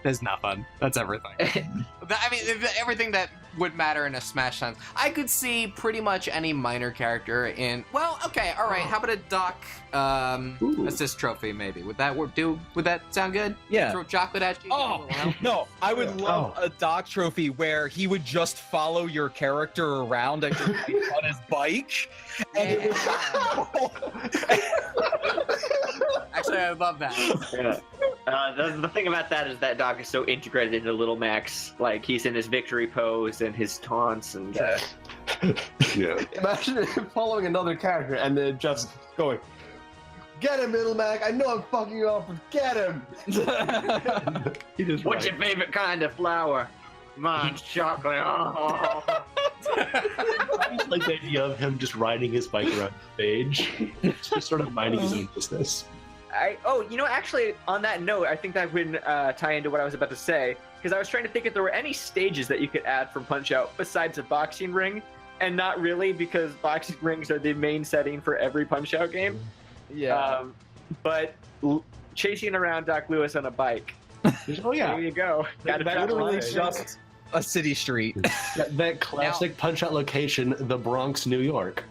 A: That's not fun. That's everything. I mean, everything that would matter in a Smash sense. I could see pretty much any minor character in. Well, okay, all right. How about a Doc assist trophy? Maybe would that work? Would that sound good?
C: Yeah.
A: Throw chocolate at you.
C: Oh, no, I would love a Doc trophy where he would just follow your character around on his bike. And it
A: Actually, I love that.
D: Yeah. The thing about that is that Doc is so integrated into Little Max. Like he's in his victory pose and his taunts and.
B: Yeah.
F: Imagine following another character and then just going, "Get him, Little Mac! I know I'm fucking you up, but get him!"
B: He just
D: What's your favorite kind of flower? Mine's chocolate. Oh.
B: I just like the idea of him just riding his bike around the stage, just sort of minding his own business.
D: Actually, on that note, I think that would tie into what I was about to say, because I was trying to think if there were any stages that you could add from Punch-Out besides a boxing ring, and not really, because boxing rings are the main setting for every Punch-Out game.
C: Yeah.
D: But chasing around Doc Lewis on a bike.
B: Oh yeah,
D: There you go. Got
B: That
C: literally
B: is
C: just a city street.
B: that classic Punch-Out location, the Bronx, New York.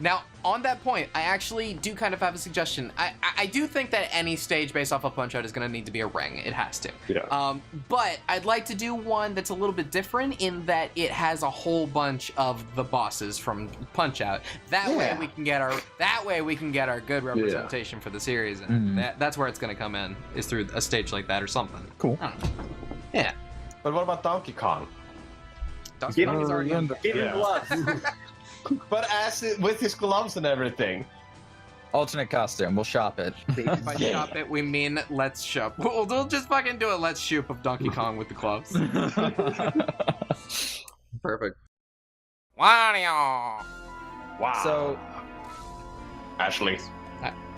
A: Now, on that point, I actually do kind of have a suggestion. I do think that any stage based off of Punch-Out is going to need to be a ring. It has to.
B: Yeah.
A: But I'd like to do one that's a little bit different in that it has a whole bunch of the bosses from Punch-Out. That way we can get our good representation for the series, and that's where it's going to come in, is through a stage like that or something.
C: Cool.
A: Yeah.
F: But what about Donkey Kong?
A: Donkey Kong is already in.
D: Give him gloves.
F: But with his gloves and everything.
C: Alternate costume. We'll shop it.
A: By shop it, we mean let's shop. We'll just fucking do a let's shoot of Donkey Kong with the gloves. Perfect. Wario.
F: Wow.
C: So,
F: Ashley.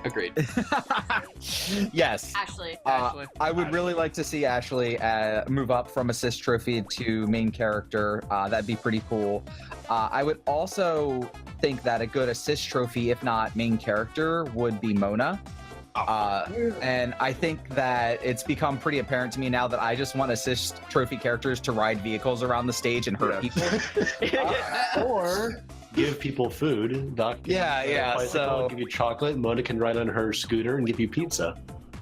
A: Agreed.
C: yes.
E: Ashley.
C: I would really like to see Ashley move up from assist trophy to main character. That'd be pretty cool. I would also think that a good assist trophy, if not main character, would be Mona. And I think that it's become pretty apparent to me now that I just want assist trophy characters to ride vehicles around the stage and hurt people.
B: Or give people food.
C: So
B: give you chocolate. Mona can ride on her scooter and give you pizza.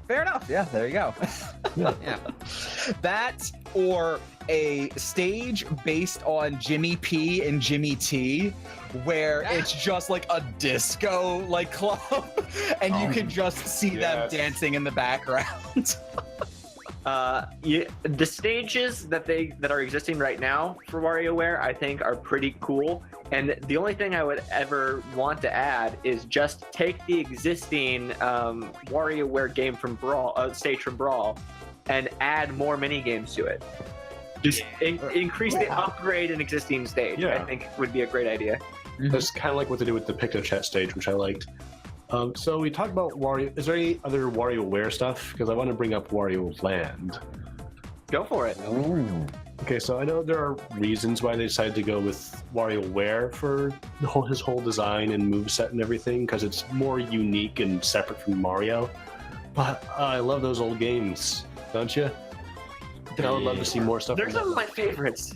C: fair enough. Yeah, there you go.
A: Yeah.
C: That or a stage based on Jimmy P and Jimmy T, where it's just like a disco like club, and you can just see them dancing in the background.
D: The stages that are existing right now for WarioWare, I think, are pretty cool. And the only thing I would ever want to add is just take the existing WarioWare game from Brawl, stage from Brawl, and add more mini games to it. Just increase the upgrade in existing stage. I think would be a great idea.
B: That's kind of like what they do with the PictoChat stage, which I liked. So we talked about Wario. Is there any other WarioWare stuff? Because I want to bring up Wario Land.
D: Go for it.
B: Okay, so I know there are reasons why they decided to go with WarioWare for his whole design and moveset and everything, because it's more unique and separate from Mario. But I love those old games, don't you? I would love to see more stuff.
D: They're some of my favorites.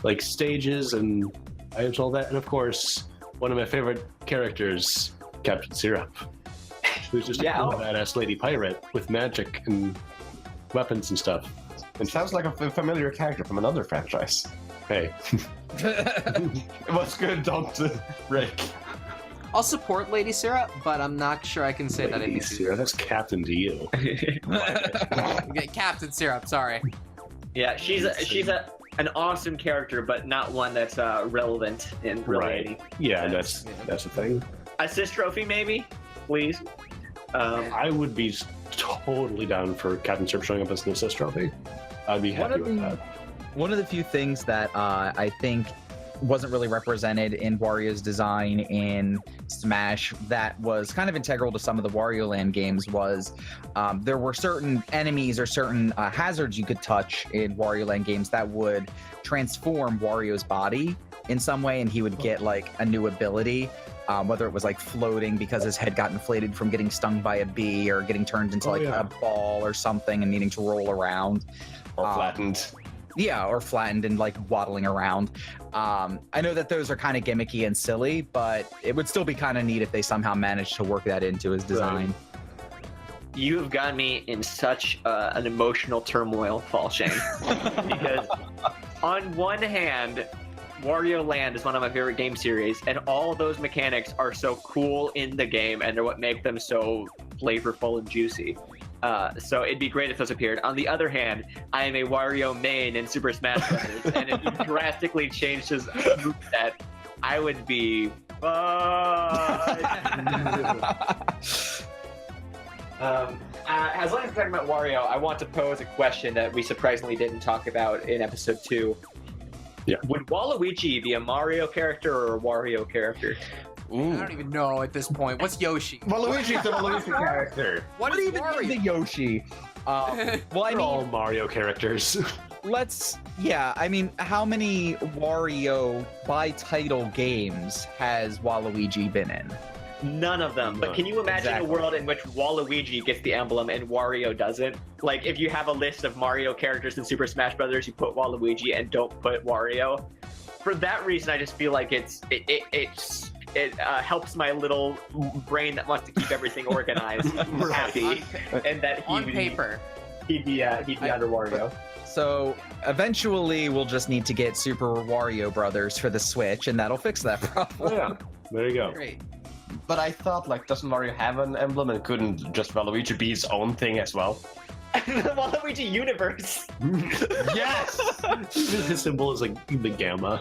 B: Like stages and items, all that. And of course, one of my favorite characters, Captain Syrup, who's just a cool badass lady pirate with magic and weapons and stuff.
F: It sounds like a familiar character from another franchise.
B: Hey.
F: What's good, Dr. Rick?
A: I'll support Lady Syrup, but I'm not sure I can say that
B: Lady Syrup, that's Captain to you.
A: Okay, Captain Syrup, sorry.
D: Yeah, she's an awesome character, but not one that's relevant in really.
B: Yeah, that's the thing.
D: Assist trophy, maybe, please.
B: I would be totally down for Captain Syrup showing up as an assist trophy. I'd be happy with that.
C: One of the few things that I think wasn't really represented in Wario's design in Smash that was kind of integral to some of the Wario Land games was there were certain enemies or certain hazards you could touch in Wario Land games that would transform Wario's body in some way, and he would get like a new ability. Whether it was like floating because his head got inflated from getting stung by a bee, or getting turned into a ball or something and needing to roll around.
F: Or flattened.
C: Yeah, or flattened and like waddling around. I know that those are kind of gimmicky and silly, but it would still be kind of neat if they somehow managed to work that into his design.
D: You have gotten me in such an emotional turmoil, Falshane. Because on one hand, Wario Land is one of my favorite game series, and all those mechanics are so cool in the game, and they're what make them so flavorful and juicy. So it'd be great if those appeared. On the other hand, I am a Wario main in Super Smash Bros. And if you drastically changed his moveset, I would be as long as we're talking about Wario, I want to pose a question that we surprisingly didn't talk about in episode 2.
B: Yeah.
D: Would Waluigi be a Mario character or a Wario character?
A: I don't even know at this point. What's Yoshi?
F: Waluigi's a Luigi character.
A: What is
C: even
A: Wario?
C: the Yoshi? Well, I
B: They're all
C: mean,
B: Mario characters.
C: I mean, how many Wario by title games has Waluigi been in?
D: None of them. But can you imagine a world in which Waluigi gets the emblem and Wario doesn't? Like, if you have a list of Mario characters in Super Smash Bros., you put Waluigi and don't put Wario. for that reason, I just feel like it helps my little brain that wants to keep everything organized happy, and that
A: on paper
D: he'd be under Wario.
C: So eventually, we'll just need to get Super Wario Brothers for the Switch, and that'll fix that problem.
B: Oh, yeah. There you go.
A: great.
F: But I thought, like, doesn't Mario have an emblem and couldn't just Waluigi be its own thing as well?
D: The Waluigi universe.
F: Yes!
B: His symbol is like the gamma.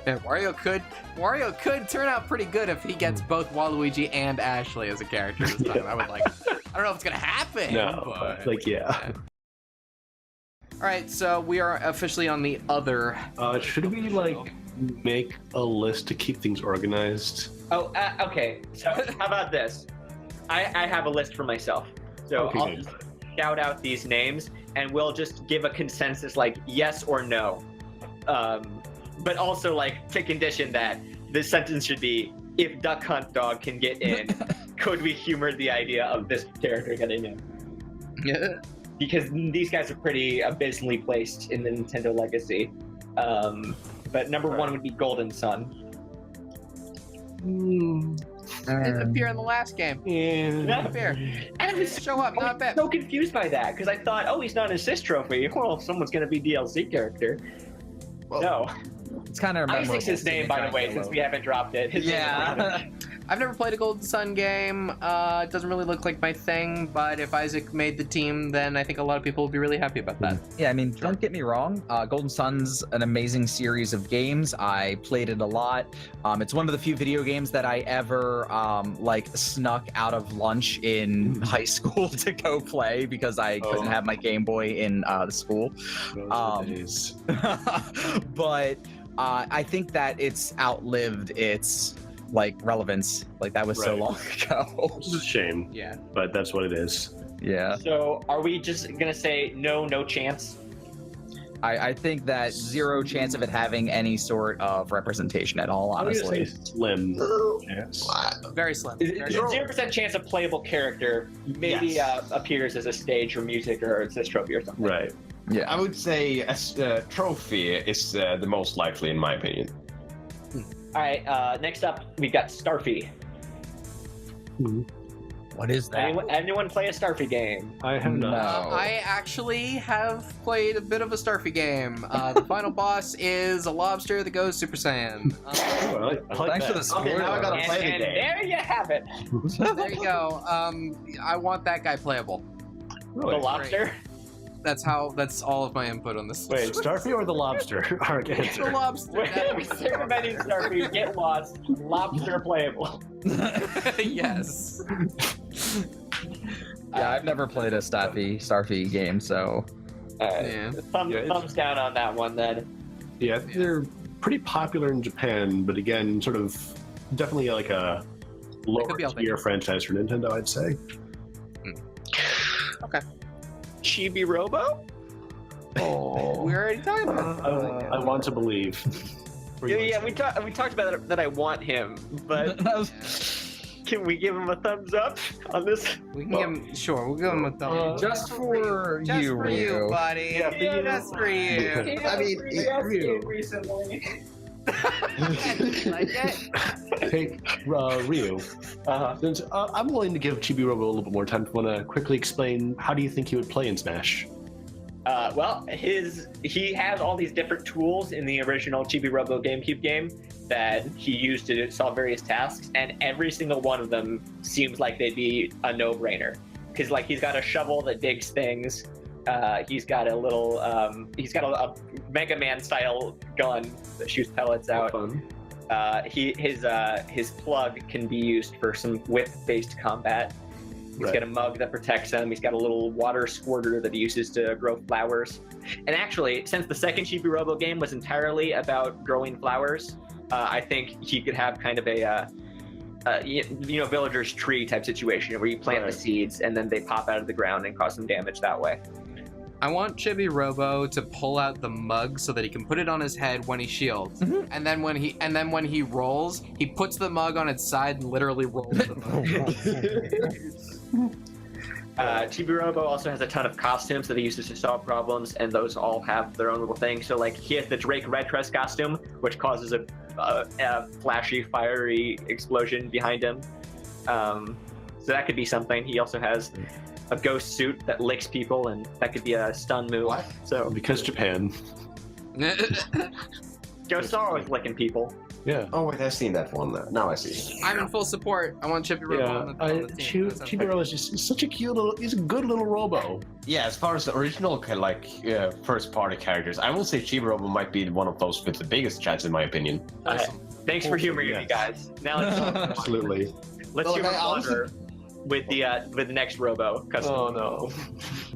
A: Yeah, Wario could turn out pretty good if he gets both Waluigi and Ashley as a character this time. I would like. I don't know if it's gonna happen.
B: No,
A: but,
B: like yeah.
A: All right, so we are officially on the other.
B: Should we like make a list to keep things organized?
D: Oh, okay. So how about this? I have a list for myself. So
B: Okay,
D: I'll
B: good.
D: just shout out these names, and we'll just give a consensus, like yes or no. But also like to condition that this sentence should be: if Duck Hunt Dog can get in, could we humor the idea of this character getting in?
A: Yeah.
D: Because these guys are pretty abysmally placed in the Nintendo legacy. But number one would be Golden Sun.
A: Didn't appear in the last game.
D: Not
A: Appear.
D: And I was
A: Show up, not bad.
D: so confused by that because I thought, oh, he's not an assist trophy. Well, someone's gonna be DLC character.
A: Well,
D: No,
C: It's kind of
D: I fix his name, by the way, since we haven't dropped it. His name is
C: Yeah.
A: I've never played a Golden Sun game. It doesn't really look like my thing, but if Isaac made the team, then I think a lot of people would be really happy about that.
C: Yeah, I mean, don't get me wrong. Golden Sun's an amazing series of games. I played it a lot. It's one of the few video games that I ever like snuck out of lunch in high school to go play because I couldn't have my Game Boy in the school.
B: Those are the days.
C: But I think that it's outlived its like relevance. Like that was so
B: Right.
C: long ago.
B: Which is a shame,
A: Yeah.
B: but that's what it is.
C: Yeah.
D: So are we just gonna say no chance?
C: I think that zero chance of it having any sort of representation at all,
B: I'm gonna
C: honestly.
B: say slim. Yes.
A: Very slim.
D: Is
A: Very
D: it 0% chance a playable character maybe appears as a stage or music or assist trophy or something?
B: Right.
C: Yeah.
F: I would say a trophy is the most likely, in my opinion.
D: All right. Next up, we got Starfy.
C: What is that?
D: Anyone play a Starfy game?
B: I have not.
C: No.
A: I actually have played a bit of a Starfy game. The final boss is a lobster that goes Super Saiyan.
B: Oh, I like
C: Thanks for
B: that.
C: the
F: Okay, now I gotta
D: And,
F: play the
D: and
F: game.
D: there you have it.
A: There you go. I want that guy playable.
D: The
B: Really?
D: lobster.
A: That's all of my input on this.
B: Wait, Starfy or the lobster? Our
A: The
B: answer.
A: lobster.
D: We're recommending Starfy. Get lost. Lobster playable.
A: Yes.
C: Yeah, I've never played a Starfy game, so
A: Yeah.
D: Thumbs down on that one then.
B: Yeah, they're pretty popular in Japan, but again, sort of definitely like a lower
A: could be out there.
B: tier franchise for Nintendo, I'd say.
A: Okay.
D: Chibi Robo?
B: Oh,
A: We already talked about
B: I want to believe.
D: Yeah, we talked about it, that I want him, but can we give him a thumbs up on this?
A: We can give him. Sure, we'll give him a thumb.
C: just for
A: Just
C: you,
A: for you,
C: Ryu.
A: buddy.
B: Yeah, for you.
A: Just for you.
F: I mean,
B: Ryu.
D: recently.
A: Like it?
B: Hey, Ryu, since I'm willing to give Chibi Robo a little bit more time, want to quickly explain how do you think he would play in Smash?
D: Well, he has all these different tools in the original Chibi Robo GameCube game that he used to solve various tasks, and every single one of them seems like they'd be a no-brainer. Because like he's got a shovel that digs things, he's got a little, he's got a Mega Man style gun that shoots pellets out.
B: Fun.
D: His plug can be used for some whip-based combat. He's got a mug that protects him. He's got a little water squirter that he uses to grow flowers. And actually, since the second Chibi Robo game was entirely about growing flowers, I think he could have kind of a villager's tree type situation where you plant the seeds and then they pop out of the ground and cause some damage that way.
A: I want Chibi Robo to pull out the mug so that he can put it on his head when he shields, and then when he rolls, he puts the mug on its side and literally rolls the mug.
D: Chibi Robo also has a ton of costumes that he uses to solve problems, and those all have their own little thing. So, like, he has the Drake Red Dress costume, which causes a flashy, fiery explosion behind him. So that could be something. He also has a ghost suit that licks people, and that could be a stun move.
F: What?
D: So
B: Because Japan.
D: ghosts are always licking people.
B: Yeah.
F: Oh wait, I've seen that one. Now I see.
A: I'm in full support. I want Chibi Robo on the team. That sounds
B: Chibi Robo is just such a cute little. He's a good little Robo.
F: Yeah, as far as the original first party characters, I will say Chibi Robo might be one of those with the biggest chance in my opinion.
A: awesome.
D: Thanks for humoring me, guys. Now
B: Absolutely.
D: let's
F: Well,
D: humor
F: I honestly-
D: Brawler with the next Robo. Custom.
B: Oh no.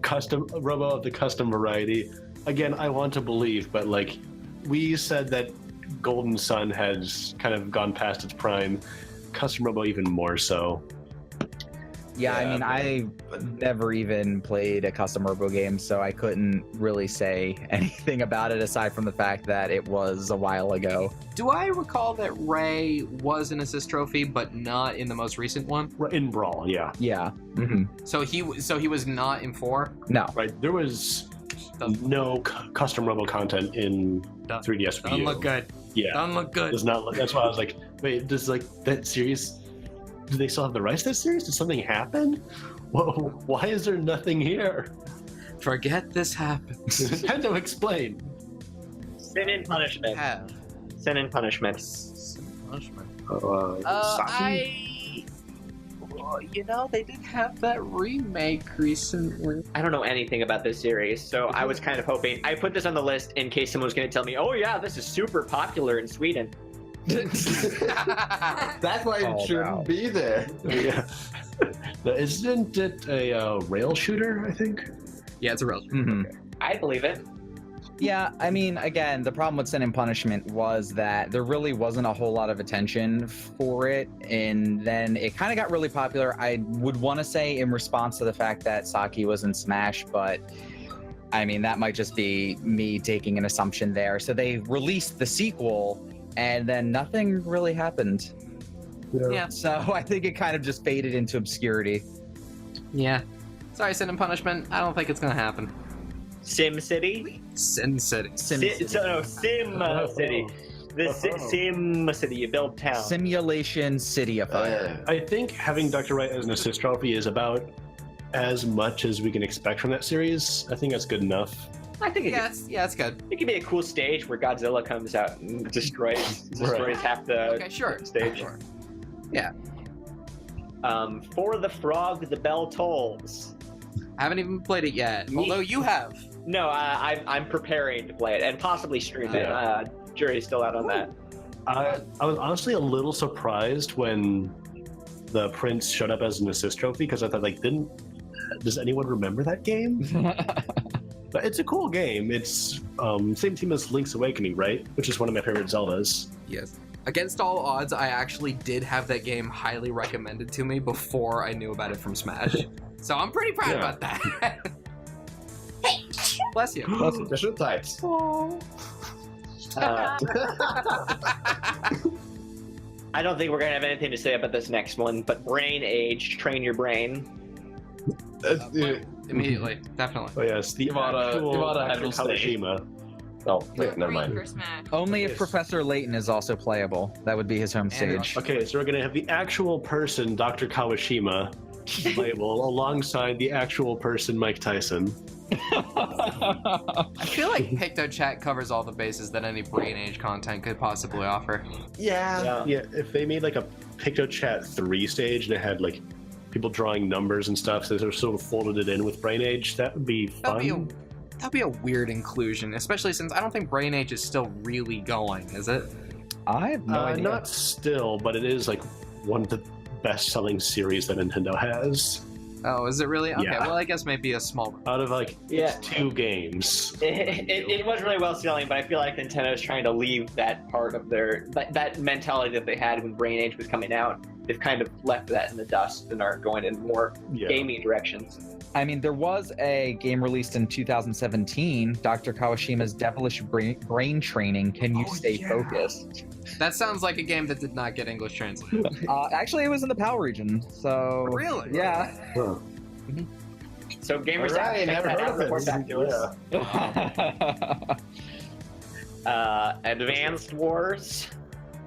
B: Custom Robo of the custom variety. Again, I want to believe, but like we said that Golden Sun has kind of gone past its prime. Custom Robo even more so.
C: Yeah, I mean, I never even played a custom Robo game, so I couldn't really say anything about it aside from the fact that it was a while ago.
A: Do I recall that Ray was an assist trophy, but not in the most recent one?
B: In Brawl, yeah.
C: Yeah. Mm-hmm.
A: So he was not in 4.
C: No.
B: Right. There was no custom Robo content in 3DS Wii U.
A: Doesn't look good.
B: Yeah.
A: Doesn't look good.
B: Does not look. That's why I was like, wait, does like that series? Do they still have the rights to that series? Did something happen? Whoa, why is there nothing here?
A: Forget this happened.
B: Nintendo, explain.
D: Sin and punishment.
A: Have
D: Sin and punishment.
A: punishment.
B: Saki?
A: They did have that remake recently.
D: I don't know anything about this series, so I was kind of hoping. I put this on the list in case someone was going to tell me, oh yeah, this is super popular in Sweden.
F: That's why
C: Called
F: it shouldn't
C: out.
F: be there.
B: Yeah. Isn't it a rail shooter? I think.
A: Yeah, it's a real.
C: Mm-hmm.
D: I believe it.
C: Yeah, I mean, again, the problem with Sin and Punishment was that there really wasn't a whole lot of attention for it, and then it kind of got really popular. I would want to say in response to the fact that Saki was in Smash, but I mean, that might just be me taking an assumption there. So they released the sequel, and then nothing really happened.
A: Yeah.
C: So I think it kind of just faded into obscurity.
A: Yeah. Sorry, Sin and Punishment. I don't think it's gonna happen.
D: Sim City?
A: Sin City.
D: Sim City. Sim City. You build town.
C: Simulation Cityifier.
B: I think having Dr. Wright as an assist trophy is about as much as we can expect from that series. I think that's good enough.
D: I think
A: Yeah, it's good.
D: it could be a cool stage where Godzilla comes out and destroys half the
A: Okay, sure.
D: stage.
A: Sure.
D: For the frog, the bell tolls.
A: I haven't even played it yet. Although you have.
D: No, I'm preparing to play it and possibly stream it.
B: Yeah.
D: Jury's still out on that.
B: I was honestly a little surprised when the prince showed up as an assist trophy because I thought, like, does anyone remember that game? But it's a cool game. It's same team as Link's Awakening, right? Which is one of my favorite Zeldas.
A: Yes. Against all odds, I actually did have that game highly recommended to me before I knew about it from Smash. So I'm pretty proud
B: Yeah.
A: about that. Bless you.
F: Special types.
D: I don't think we're gonna have anything to say about this next one, but Brain Age, train your brain.
A: Immediately, definitely.
B: Oh yes, the
F: Iwata had
B: actual
F: to say.
B: Kawashima.
F: Oh, wait, never
E: Great
F: mind.
E: for Smash.
C: Only if
B: Yes.
C: Professor Layton is also playable. That would be his home stage.
B: Okay, so we're gonna have the actual person, Dr. Kawashima, playable alongside the actual person, Mike Tyson.
A: I feel like PictoChat covers all the bases that any Brain Age content could possibly offer.
F: Yeah.
B: Yeah, if they made like a PictoChat 3 stage and it had like people drawing numbers and stuff, so they sort of folded it in with Brain Age, that would be fun.
A: That'd be a weird inclusion, especially since I don't think Brain Age is still really going, is it?
C: I have no idea.
B: Not still, but it is like one of the best-selling series that Nintendo has.
A: Oh, is it really? Okay,
B: Yeah.
A: well, I guess maybe a small.
B: Out of like
D: Yeah.
B: 2 games.
D: It was really well selling, but I feel like Nintendo's trying to leave that part of that mentality that they had when Brain Age was coming out. They've kind of left that in the dust and are going in more
B: Yeah.
D: gaming directions.
C: I mean, there was a game released in 2017, Dr. Kawashima's Devilish Brain Training. Can you stay focused?
A: That sounds like a game that did not get English translated.
C: Actually, it was in the PAL region, so...
A: Really?
C: Yeah.
B: Huh.
D: So Gamersaps,
F: Right, never heard of
D: report
F: it.
D: back to us. Advanced Wars.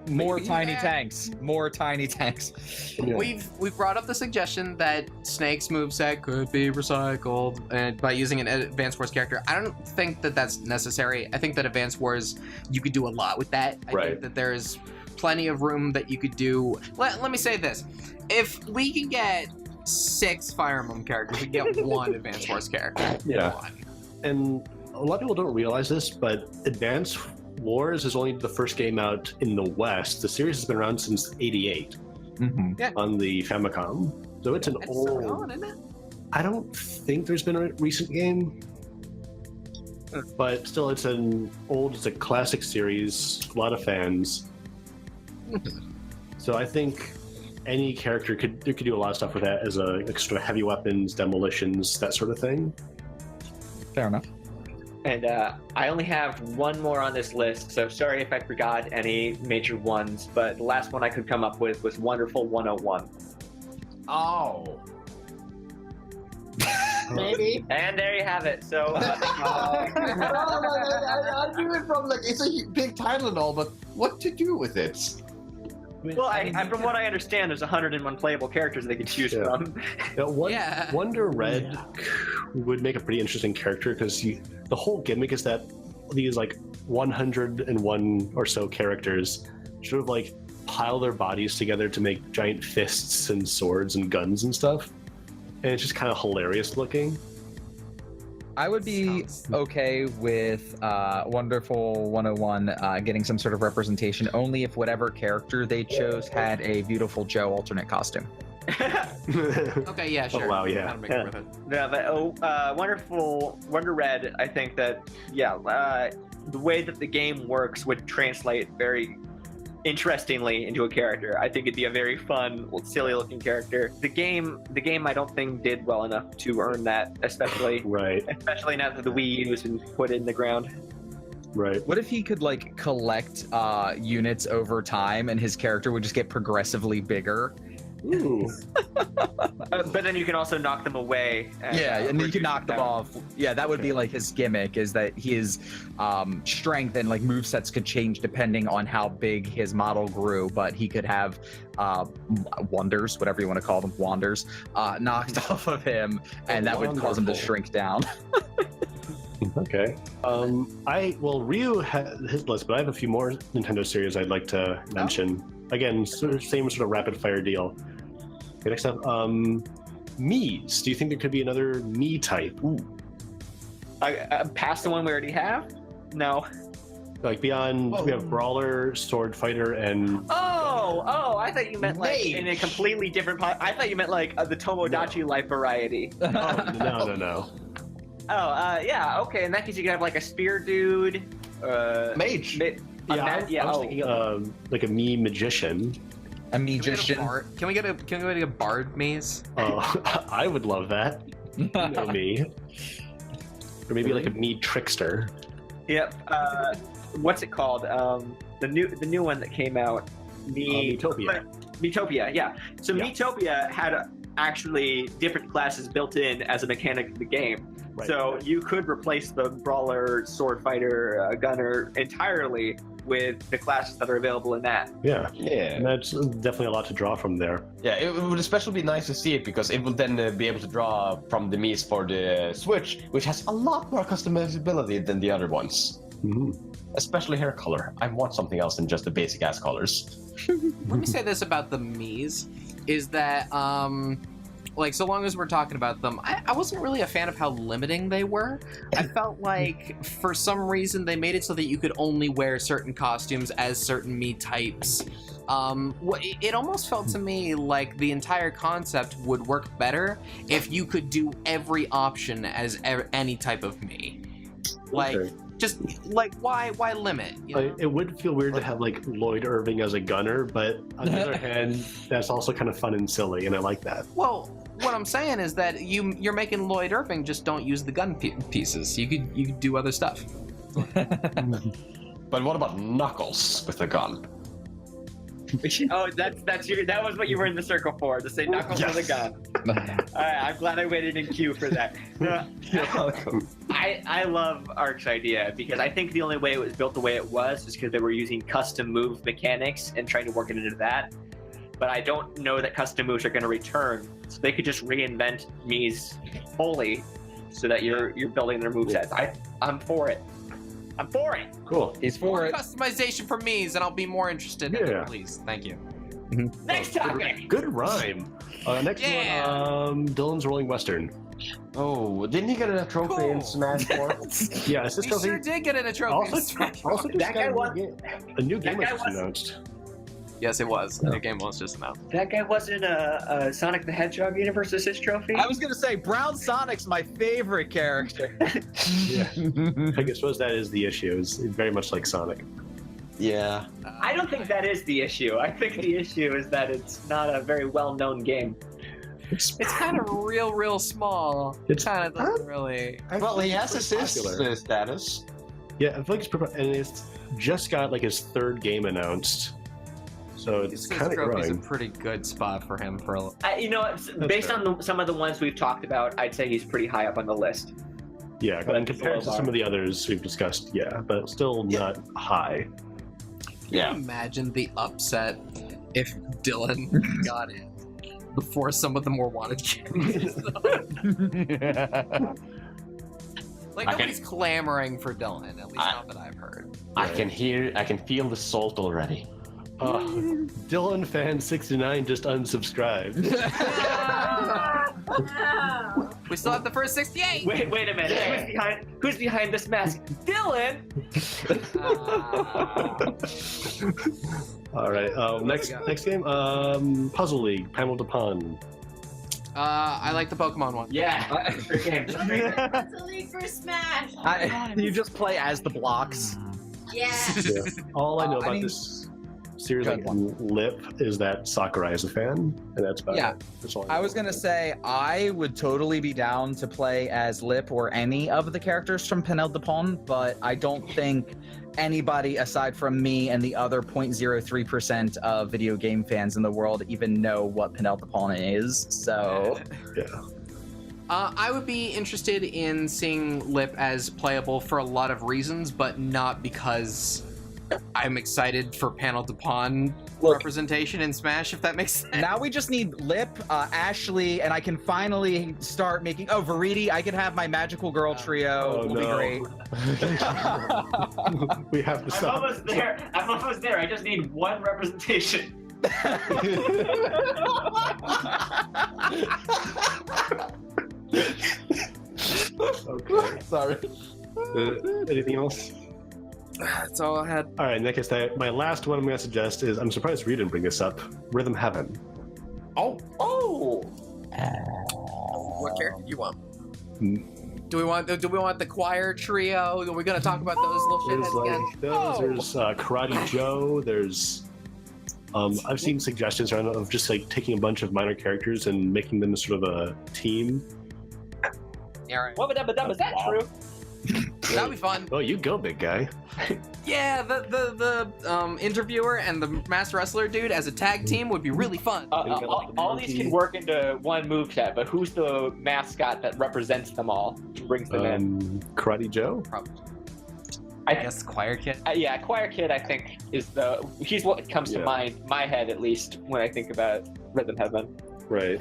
C: More tiny tanks. More tiny tanks.
B: Yeah.
A: We've brought up the suggestion that Snake's moveset could be recycled and by using an Advanced Wars character. I don't think that that's necessary. I think that Advanced Wars, you could do a lot with that. I think that there's plenty of room that you could do. Let me say this. If we can get 6 Fire Emblem characters, we can get 1 Advanced Wars character.
B: Yeah.
A: 1.
B: And a lot of people don't realize this, but Advanced Wars is only the first game out in the West. The series has been around since '88 on the Famicom. So it's an old.
A: So gone, isn't it?
B: I don't think there's been a recent game, but still, it's a classic series. A lot of fans. So I think any character could do a lot of stuff with that as a extra heavy weapons, demolitions, that sort of thing.
C: Fair enough.
D: And I only have one more on this list, so sorry if I forgot any major ones, but the last one I could come up with was Wonderful 101.
F: Oh.
D: Maybe. And there you have it. So,
F: I knew it from it's a big title and all, but what to do with it?
D: well, I from what I understand, there's 101 playable characters they could choose from.
B: Wonder Red would make a pretty interesting character because the whole gimmick is that these 101 or so characters sort of pile their bodies together to make giant fists and swords and guns and stuff, and it's just kind of hilarious looking.
C: I would be okay with Wonderful 101 getting some sort of representation only if whatever character they chose had a Beautiful Joe alternate costume.
A: Okay, yeah, sure.
B: Oh, wow, yeah.
A: That'll make it worth it.
D: Yeah, but Wonder Red, I think that the way that the game works would translate very interestingly into a character. I think it'd be a very fun, silly looking character. The game I don't think did well enough to earn that, especially especially now that the Wii U has been put in the ground.
B: Right.
C: What if he could collect units over time and his character would just get progressively bigger?
B: Ooh.
D: But then you can also knock them away.
C: And you can knock them off. Yeah, that would be his gimmick, is that his strength and movesets could change depending on how big his model grew, but he could have wonders, whatever you want to call them, wanders, knocked off of him, and that would cause him to shrink down.
B: Okay. Ryu has his list, but I have a few more Nintendo series I'd like to mention. Again, same sort of rapid fire deal. Okay, next up, Mii's. Do you think there could be another Mii type?
D: Ooh. Past the one we already have? No.
B: Beyond, we have Brawler, Sword Fighter, and...
D: Oh, I thought you meant in a completely different... I thought you meant the Tomodachi Life variety.
B: No.
D: Yeah, okay. In that case, you could have a spear dude.
F: Mage.
B: I was thinking a Mii magician.
C: A magician.
A: Can we get a bard maze?
B: I would love that. You know me. Or maybe a Mii trickster.
D: Yep. What's it called? The new one that came out.
B: Miitopia.
D: Miitopia, yeah. So Miitopia had actually different classes built in as a mechanic of the game.
B: Right.
D: So you could replace the Brawler, Sword Fighter, Gunner entirely with the classes that are available in that.
B: Yeah. And that's definitely a lot to draw from there.
F: Yeah, it would especially be nice to see it because it will then be able to draw from the Mii's for the Switch, which has a lot more customizability than the other ones.
B: Mm-hmm.
F: Especially hair color. I want something else than just the basic ass colors.
A: Let me say this about the Mii's, is that so long as we're talking about them, I wasn't really a fan of how limiting they were. I felt like for some reason they made it so that you could only wear certain costumes as certain Mii types. It almost felt to me like the entire concept would work better if you could do every option as any type of Mii. Just why limit? You know?
B: It would feel weird to have Lloyd Irving as a gunner, but on the other hand, that's also kind of fun and silly, and I like that.
A: Well, what I'm saying is that you're making Lloyd Irving, just don't use the gun pieces. You could do other stuff.
F: But what about Knuckles with a gun?
D: That was what you were in the circle for, to say knuckles with a gun. Alright, I'm glad I waited in queue for that.
F: You're welcome.
D: I love Ark's idea because I think the only way it was built the way it was because they were using custom move mechanics and trying to work it into that. But I don't know that custom moves are going to return, so they could just reinvent Mii's fully, so that you're building their movesets. I'm for it. I'm for it.
F: Cool.
C: He's for it.
A: Customization for Mii's, and I'll be more interested in it, please. Thank you.
D: Next topic.
B: Good rhyme. Next one, Dylan's Rolling Western.
F: Oh, didn't he get a trophy in Smash 4?
B: Yeah, it's this
A: He
B: trophy.
A: sure did get in a trophy.
B: Also, just
D: That guy
B: got
D: won.
B: a new game
D: That guy
B: was
D: was-
B: announced.
A: Yes, it was. The new game was just announced.
D: That guy wasn't a Sonic the Hedgehog universe as his trophy.
C: I was gonna say Brown Sonic's my favorite character.
B: Yeah. I suppose that is the issue. It's very much like Sonic.
F: Yeah.
D: I don't think that is the issue. I think the issue is that it's not a very well-known game.
A: It's kind of real small.
B: It's
A: kind of doesn't really.
F: Well, he has
B: pretty
F: assist
B: popular.
F: status.
B: Yeah, I feel like and it's just got like his third game announced, so it's
A: This
B: kind of
A: trophy's a
B: growing.
A: pretty good spot for him for a
D: Based
B: fair.
D: on some of the ones we've talked about, I'd say he's pretty high up on the list.
B: Yeah,
D: but
B: and compared to some of the others we've discussed, yeah, but still not high.
F: Yeah.
A: Can you imagine the upset if Dylan got in before some of the more wanted characters? Like,
F: I can-
A: nobody's clamoring for Dylan, at least not that I've heard.
F: I can feel the salt already.
B: Dylan fan 69 just unsubscribed.
A: We still have the first 68!
D: Wait a minute. Who's behind this mask? Dylan!
B: All right, next game, Puzzle League, Panel de Pon.
A: I like the Pokemon one.
D: Yeah. Great game.
E: That's a league for Smash.
C: You just play as the blocks.
E: Yeah.
B: Yeah. All I know
C: I
B: about
C: mean-
B: this series,
C: Good
B: like Lip, is that Sakurai is a fan, and that's about
C: Yeah.
B: it. That's all
C: I
B: know.
C: was gonna say I would totally be down to play as Lip or any of the characters from Panel de Pon, but I don't think anybody aside from me and the other 0.03% of video game fans in the world even know what Panel de Pon is. So
B: Yeah.
A: I would be interested in seeing Lip as playable for a lot of reasons, but not because I'm excited for Panel de Pon representation in Smash, if that makes sense.
C: now we just need Lip, Ashley, and I can finally start making. Oh, Veriti, I can have my magical girl trio.
B: Oh,
C: Will be
B: no.
C: great.
B: We have to
D: I'm
B: stop.
D: almost there. I just need one representation.
B: Okay.
F: Sorry.
B: Anything else?
A: That's all I had.
B: All right, in that case, my last one I'm going to suggest is, I'm surprised Rita didn't bring this up, Rhythm Heaven.
D: Oh.
A: What character do you want? Do we want the choir trio? Are we gonna talk about those little
B: There's
A: shitheads again?
B: like there's Karate Joe. There's I've seen suggestions around of just like taking a bunch of minor characters and making them sort of a team.
A: Yeah, right.
D: Is that true?
A: That'd be fun.
B: Oh, you go, big guy.
A: Yeah, the interviewer and the master wrestler dude as a tag team would be really fun.
D: All these can work into one moveset, but who's the mascot that represents them all? Brings them in.
B: Karate Joe.
A: Probably.
D: I
A: I guess Choir Kid.
D: Yeah, Choir Kid. I think he's what comes to
B: Yeah.
D: mind, my head at least, when I think about Rhythm Heaven.
B: Right.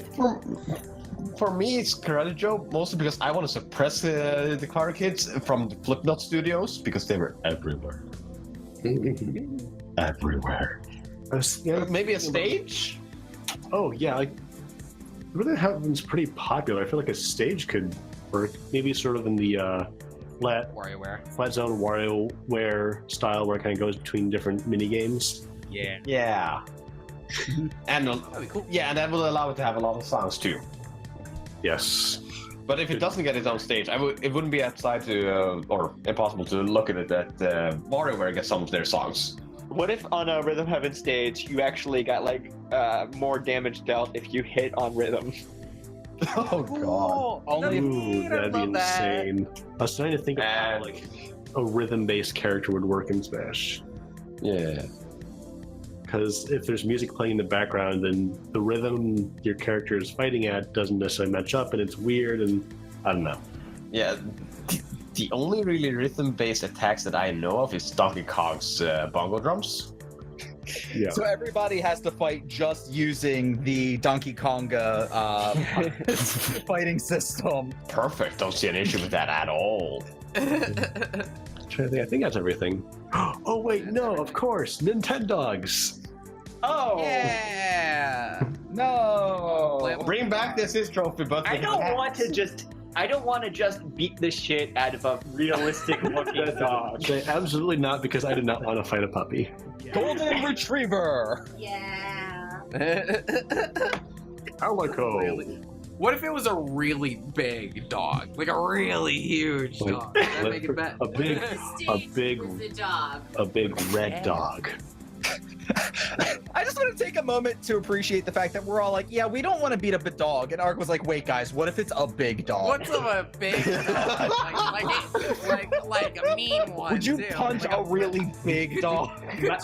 F: For me, it's Karate Joe, mostly because I want to suppress the Choir Kids from the Flipnot Studios because they were everywhere. Everywhere. Maybe a stage?
B: Oh yeah, like Rhythm Heaven's pretty popular. I feel like a stage could work. Maybe sort of in the flat zone WarioWare style, where it kind of goes between different mini games.
A: Yeah.
F: Yeah. And
A: That'd be cool.
F: yeah, and that will allow it to have a lot of songs too.
B: Yes.
F: But if it doesn't get its own stage, it wouldn't be outside to or impossible to look at it that WarioWare gets some of their songs.
D: What if on a Rhythm Heaven stage you actually got like more damage dealt if you hit on rhythm?
F: Oh god.
B: Ooh, that'd be insane. I was trying to think of how like a rhythm-based character would work in Smash.
F: Yeah.
B: because if there's music playing in the background, then the rhythm your character is fighting at doesn't necessarily match up, and it's weird, and I don't know.
F: Yeah, the only really rhythm-based attacks that I know of is Donkey Kong's bongo drums.
B: Yeah.
C: So everybody has to fight just using the Donkey Konga fighting system.
F: Perfect. Don't see an issue with that at all.
B: I think that's everything. Oh wait, no, of course, Nintendogs.
F: Oh
A: Yeah.
C: No.
F: Bring back this trophy, but
D: I don't want to just beat the shit out of a realistic looking dog.
B: Say, absolutely not, because I did not want to fight a puppy.
C: Golden Retriever.
E: Yeah.
B: Calico.
A: What if it was a really big dog? Like a really huge
B: Like-
A: dog? That'd make it bad.
B: A big,
E: Steve was the dog.
B: a big red dog.
C: I just want to take a moment to appreciate the fact that we're all like, yeah, we don't want to beat up a dog. And Ark was like, wait, guys, what if it's a big dog?
A: What's of a big dog? like a mean one.
C: Would you
A: too.
C: punch
A: Like
C: a really big dog?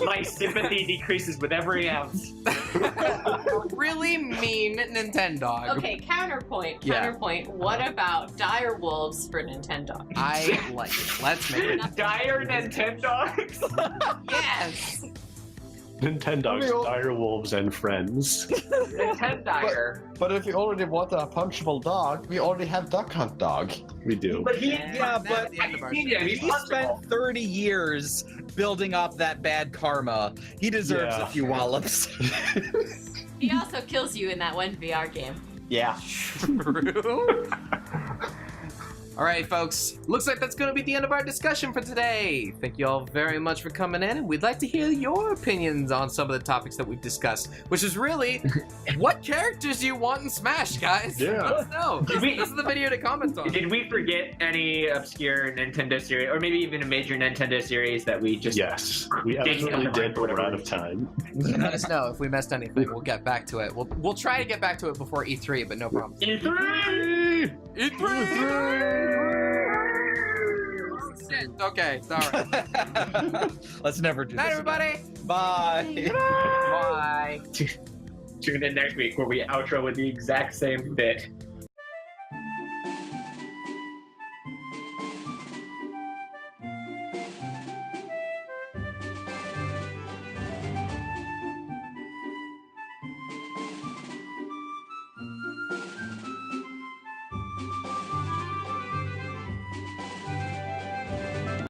D: My sympathy decreases with every ounce.
A: a really mean Nintendo?
E: Okay, counterpoint.
A: Yeah.
E: Counterpoint. What about dire wolves for Nintendo?
A: I like it. Let's make it.
D: Dire Nintendogs.
A: Yes.
B: Nintendogs, dire wolves, and friends.
D: Nintendire.
F: But if you already want a punchable dog, we already have Duck Hunt Dog.
B: We do.
D: But he,
C: Yeah,
A: That's
C: but
A: the end of our
D: Yeah,
A: show.
D: he's
C: he spent 30 years building up that bad karma. He deserves
B: Yeah.
C: a few wallops.
E: He also kills you in that one VR game.
F: Yeah.
A: True. All right, folks. Looks like that's going to be the end of our discussion for today. Thank you all very much for coming in, and we'd like to hear your opinions on some of the topics that we've discussed, which is really what characters do you want in Smash, guys?
B: Yeah.
A: Let us know. This
D: we-
A: is the video to comment on.
D: Did we forget any obscure Nintendo series, or maybe even a major Nintendo series that we just?
B: Yes, we absolutely did, but we're out of time.
A: Let us know if we missed anything. We'll get back to it. We'll try to get back to it before E3, but no problem.
D: E3.
A: E3. Shit. Okay. All right.
C: Let's never do
A: Night,
C: this.
A: everybody.
C: Bye.
A: Bye.
D: Tune in next week where we outro with the exact same bit.